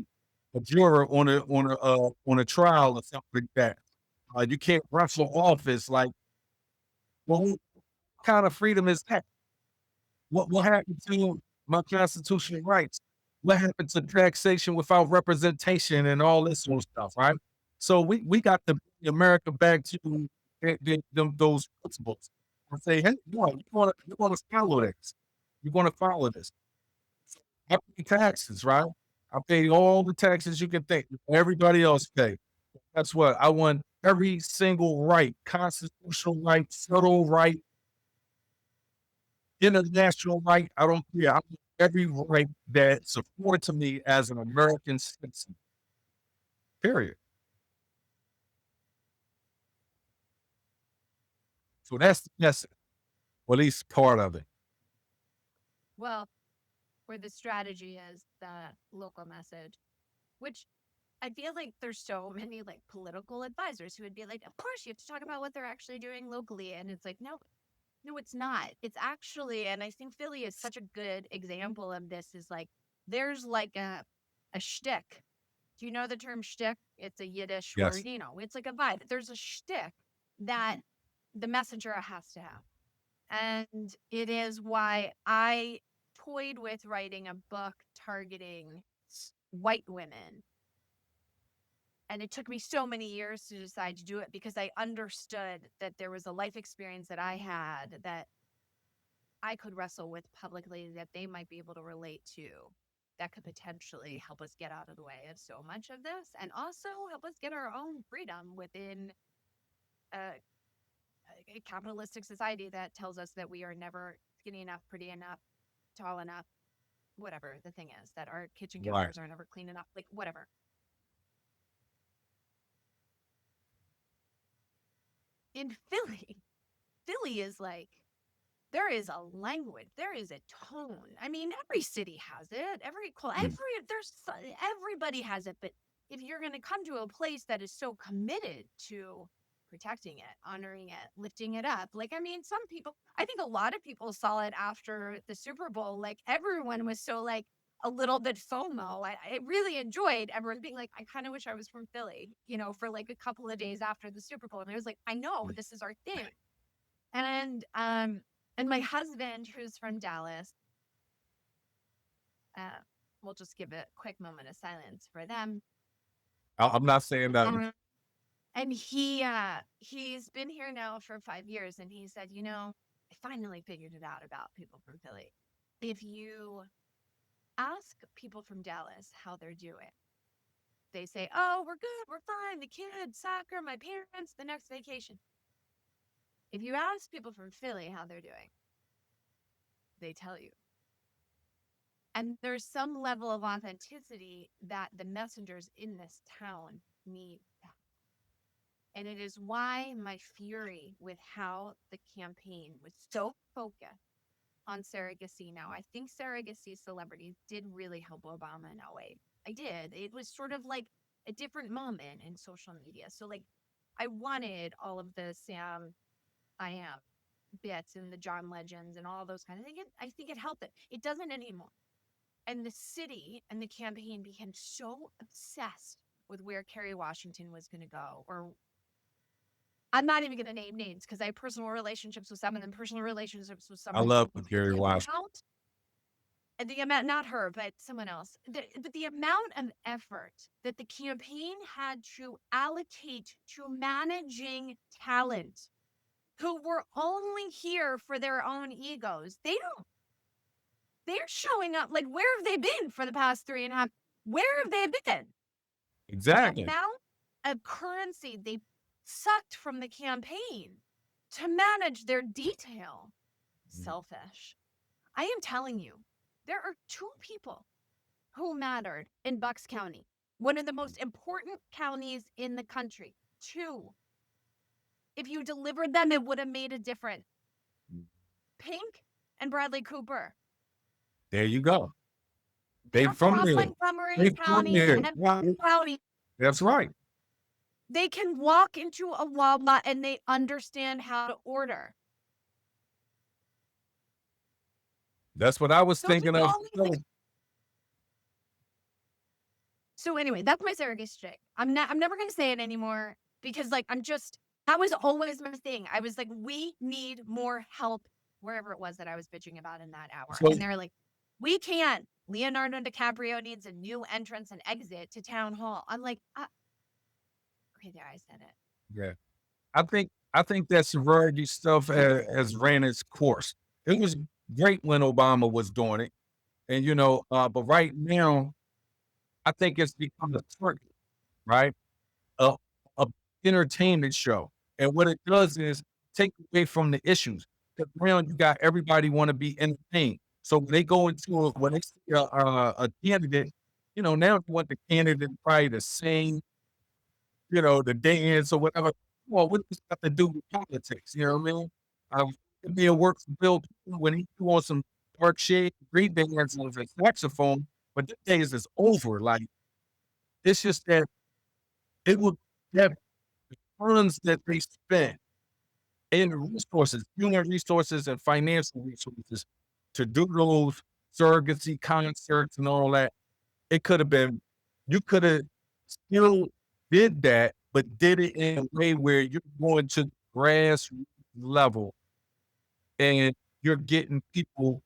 on a trial or something like that. You can't run for office. Like, well, what kind of freedom is that? What happened to my constitutional rights? What happened to taxation without representation and all this sort of stuff, right? So we got to bring America back to those principles and say, hey, you want to follow this. You want to follow this. I pay taxes, right? I pay all the taxes you can think. Everybody else pay. That's what I want. Every single right, constitutional right, federal right, international right. I don't care. I want every right that's afforded to me as an American citizen. Period. So that's the message, or at least part of it. Well, where the strategy is the local message, which I feel like there's so many like political advisors who would be like, of course you have to talk about what they're actually doing locally. And it's like, no, it's not. It's actually, and I think Philly is such a good example of this, is like there's like a shtick. Do you know the term shtick? It's a Yiddish Yes. word, it's like a vibe. There's a shtick that the messenger has to have. And it is why I toyed with writing a book targeting white women. And it took me so many years to decide to do it because I understood that there was a life experience that I had that I could wrestle with publicly that they might be able to relate to, that could potentially help us get out of the way of so much of this and also help us get our own freedom within a, a capitalistic society that tells us that we are never skinny enough, pretty enough, tall enough, whatever the thing is, that our kitchen Right. counters are never clean enough, like whatever. In Philly is like, there is a language, there is a tone. I mean, every city has it. Mm. Everybody has it. But if you're going to come to a place that is so committed to protecting it, honoring it, lifting it up, like, I mean, some people, I think a lot of people saw it after the Super Bowl. Like, everyone was so like a little bit FOMO. I really enjoyed everyone being like, I kind of wish I was from Philly, for like a couple of days after the Super Bowl. And I was like, I know this is our thing. And my husband, who's from Dallas, we'll just give a quick moment of silence for them. I'm not saying that. And he's been here now for 5 years, and he said, I finally figured it out about people from Philly. If you ask people from Dallas how they're doing, they say, oh, we're good, we're fine, the kids, soccer, my parents, the next vacation. If you ask people from Philly how they're doing, they tell you. And there's some level of authenticity that the messengers in this town need. And it is why my fury with how the campaign was so focused on surrogacy now. I think surrogacy celebrities did really help Obama in a way. I did. It was sort of like a different moment in social media. So, like, I wanted all of the Sam I Am bits and the John Legends and all those kind of things. I think it helped it. It doesn't anymore. And the city and the campaign became so obsessed with where Kerry Washington was going to go. Or I'm not even going to name names because I have personal relationships with some of them, personal relationships with some I of them. love Gary Washington. And the amount, not her, but someone else, but the amount of effort that the campaign had to allocate to managing talent who were only here for their own egos. They're showing up. Like, where have they been for the past 3.5? Where have they been? Exactly. The amount of currency they sucked from the campaign to manage their detail. Selfish. I am telling you, there are 2 people who mattered in Bucks County, one of the most important counties in the country. 2. If you delivered them, it would have made a difference. Pink and Bradley Cooper. There you go. They They're from from there. Montgomery They from County there. and Right. County. That's right. They can walk into a Wawa and they understand how to order. That's what I was Those are thinking the of. only things. So anyway, that's my surrogate shtick. I'm never gonna say it anymore because like that was always my thing. I was like, we need more help wherever it was that I was bitching about in that hour. So And they're like, we can't. Leonardo DiCaprio needs a new entrance and exit to town hall. I'm like, okay, there I said it. yeah, I think that sorority stuff has ran its course. It was great when Obama was doing it, and but right now I think it's become a circus, right? A, a entertainment show, and what it does is take away from the issues. Because now you got everybody want to be entertained. So when they go when they see a candidate, now you want the candidate probably to sing, the dance or whatever. Well, what does that have to do with politics? You know what I mean? It'd be a work for Bill Clinton when he threw on some dark shade, green dance on his saxophone, but the days is over. Like, it's just that it would have funds that they spent and resources, human resources and financial resources to do those surrogacy concerts and all that. It could have been, you could have still did that, but did it in a way where you're going to the grassroots level and you're getting people,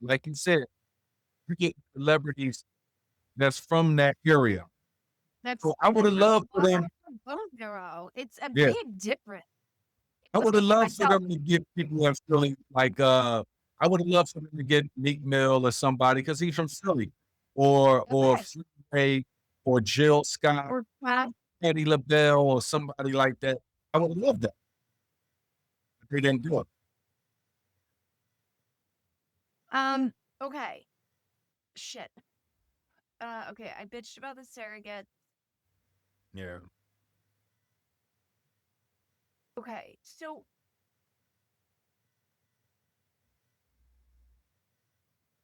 like you said, you get celebrities that's from that area. So I would have loved for them, It's a yeah, big difference. I would have Looking at loved for myself. them to get people that's Philly, like, I would have loved for them to get Meek Mill or somebody because he's from Philly, or Okay. Freeway, or Jill Scott, Or Patti LaBelle, or somebody like that. I would have loved that. But they didn't do it. okay. Shit. Okay, I bitched about the surrogate. Yeah. Okay, so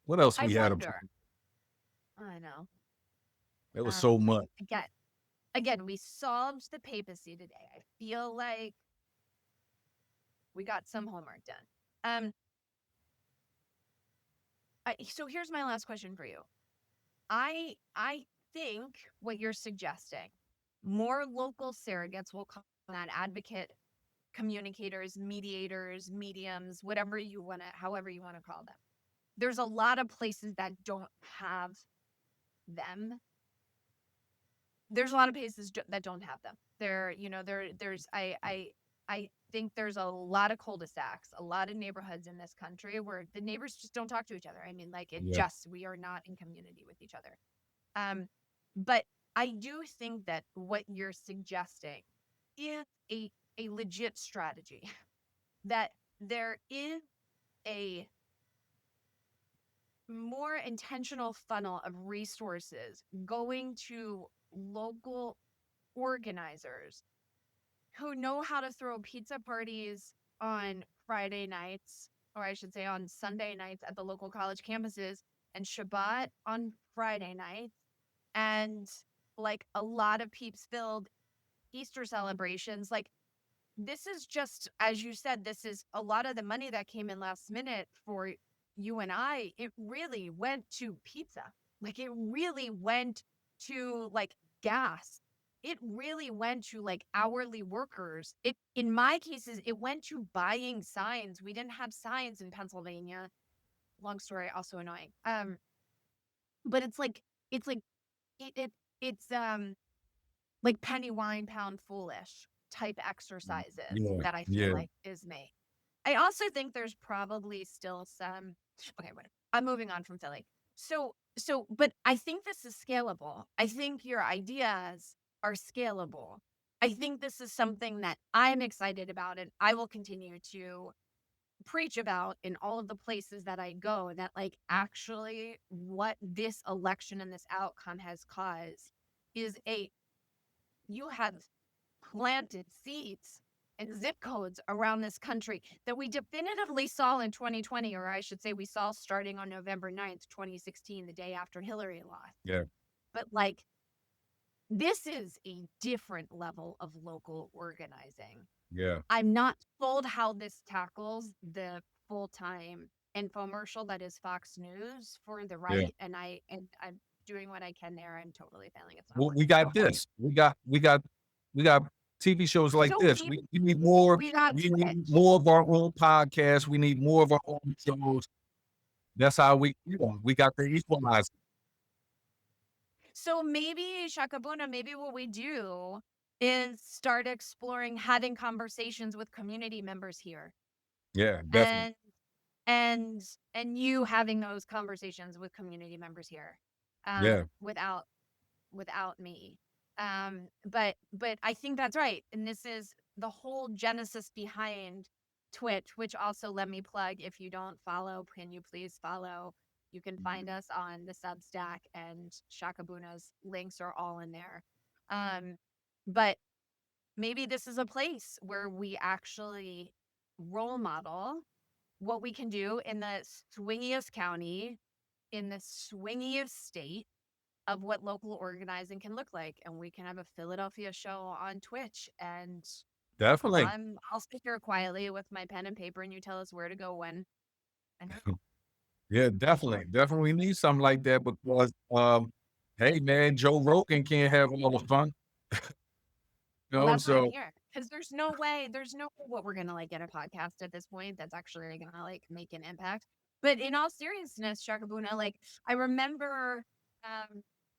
What else I we had? wonder. I know. There was so much. Again, we solved the papacy today. I feel like we got some homework done. So here's my last question for you. I think what you're suggesting, more local surrogates will come on, advocate, communicators, mediators, mediums, however you want to call them. There's a lot of places that don't have them. There's a lot of places that don't have them. I think there's a lot of cul-de-sacs, a lot of neighborhoods in this country where the neighbors just don't talk to each other. I mean, like Yeah. we are not in community with each other. But I do think that what you're suggesting is a legit strategy. That there is a more intentional funnel of resources going to local organizers who know how to throw pizza parties on Friday nights, or I should say on Sunday nights at the local college campuses, and Shabbat on Friday nights, and like a lot of peeps filled Easter celebrations. Like, this is just, as you said, this is a lot of the money that came in last minute for you and I. It really went to pizza. Like, it really went to like gas. It really went to like hourly workers. In my cases, it went to buying signs. We didn't have signs in Pennsylvania. Long story, also annoying. But it's like it's like penny wine pound foolish type exercises Yeah. that I feel Yeah. like is me. I also think there's probably still some, okay, whatever. I'm moving on from Philly. But I think this is scalable. I think your ideas are scalable. I think this is something that I'm excited about, and I will continue to preach about in all of the places that I go, that like actually what this election and this outcome has caused is a you have planted seeds and zip codes around this country that we definitively saw in 2020, or I should say we saw starting on November 9th, 2016, the day after Hillary lost. Yeah, But like this is a different level of local organizing. yeah, I'm not told how this tackles the full-time infomercial that is Fox News for the yeah. right, and I'm doing what I can there. I'm totally failing. It's not Well, we working. got this. We got TV shows like So this. keep We need more. we got We need Twitch. more of our own podcasts. We need more of our own shows. That's how we got the equalizer. So maybe Shakaboona, maybe what we do is start exploring having conversations with community members here, Yeah, definitely. and and and you having those conversations with community members here, Yeah, without me. But I think that's right. And this is the whole genesis behind Twitch, which also let me plug, if you don't follow, can you please follow? You can find us on the Substack, and Shakaboona's links are all in there. Um, but maybe this is a place where we actually role model what we can do in the swingiest county, in the swingiest state of what local organizing can look like. And we can have a Philadelphia show on Twitch. And definitely. I'll sit here quietly with my pen and paper, and you tell us where to go when and how. Yeah, definitely. Definitely need something like that because hey man, Joe Rogan can't have all the fun. You Well, know, that's why I'm so here. Because there's no way what we're gonna like get a podcast at this point that's actually gonna like make an impact. But in all seriousness, Shakabuna, like I remember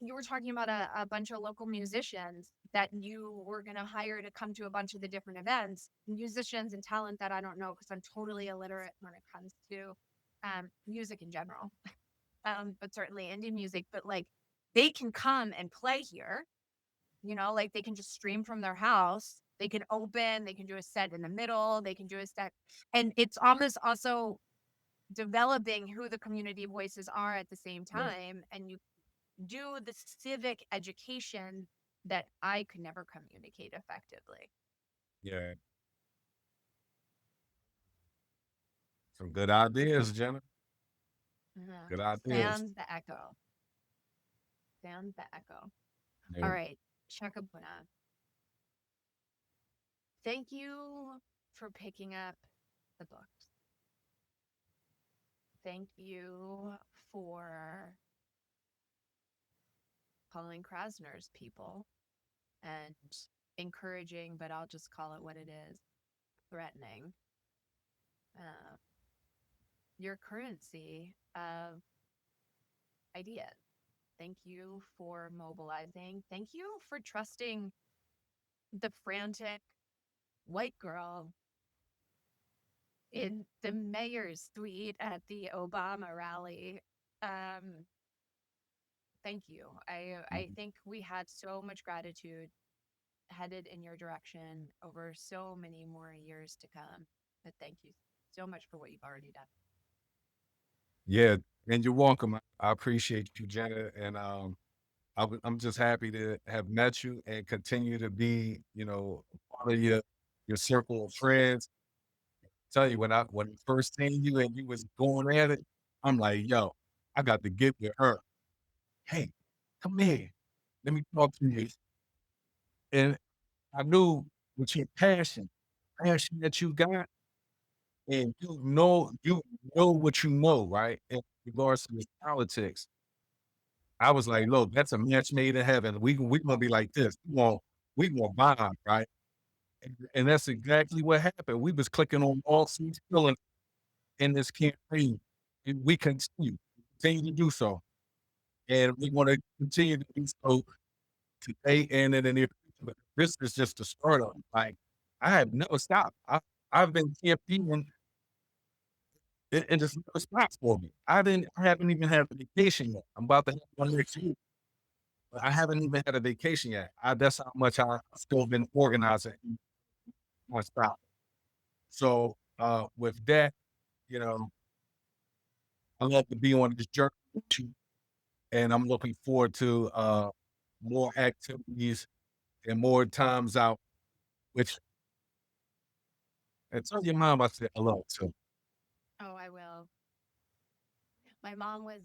you were talking about a bunch of local musicians that you were gonna hire to come to a bunch of the different events, musicians and talent that I don't know because I'm totally illiterate when it comes to music in general. But certainly indie music, but like they can come and play here, like they can just stream from their house. They can open, they can do a set in the middle, they can do a set. And it's almost also developing who the community voices are at the same right. time. And you do the civic education that I could never communicate effectively. Yeah, some good ideas, Jenna. Mhm. Good ideas. Stand the echo. Stand the echo. All Yeah, right. Shakabuna, thank you for picking up the books. Thank you for calling Krasner's people and encouraging, but I'll just call it what it is, threatening uh, your currency of ideas. Thank you for mobilizing. Thank you for trusting the frantic white girl in the mayor's suite at the Obama rally. Um, Thank you. I mhm. think we had so much gratitude headed in your direction over so many more years to come. But thank you so much for what you've already done. Yeah, and you're welcome. I appreciate you, Jenna, and I'm just happy to have met you and continue to be, part of your circle of friends. Tell you when I first seen you and you was going at it, I'm like, yo, I got to get with her. Hey, come here. Let me talk to you. And I knew with your passion that you got, and you know what you know, right? In regards to this politics. I was like, look, that's a match made in heaven. We gonna be like this. We gonna bond, right? And that's exactly what happened. We was clicking on all seats filling in this campaign. And we continue to do so. And we want to continue to do so today and in the near future. But this is just the start of it. Like I have never stopped. I've been campaigning and just never stopped for me. I haven't even had a vacation yet. I'm about to have one next week. I haven't even had a vacation yet. That's how much I still been organizing my style. So with that, you know, I love to be on this journey with you, and I'm looking forward to more activities and more times out. Which and tell your mom I said hello too. Oh, I will. My mom was,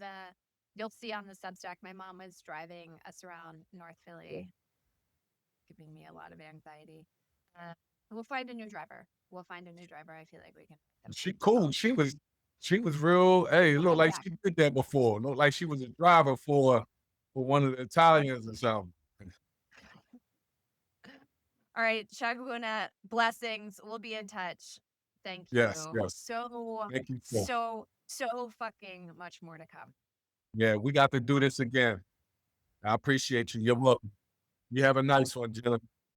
you'll see on the Substack, my mom was driving us around North Philly, giving me a lot of anxiety. Uh, we'll find a new driver. We'll find a new driver. I feel like we can make them She so cool. She was real. Hey, she'll look come like back. she did that before. Look like she was a driver for one of the Italians or something. All right, Shakaboona, blessings. We'll be in touch. Thank Yes, you. yes. Thank you for. So fucking much more to come. Yeah, we got to do this again. I appreciate you. You're welcome. You have a nice one, Jenna.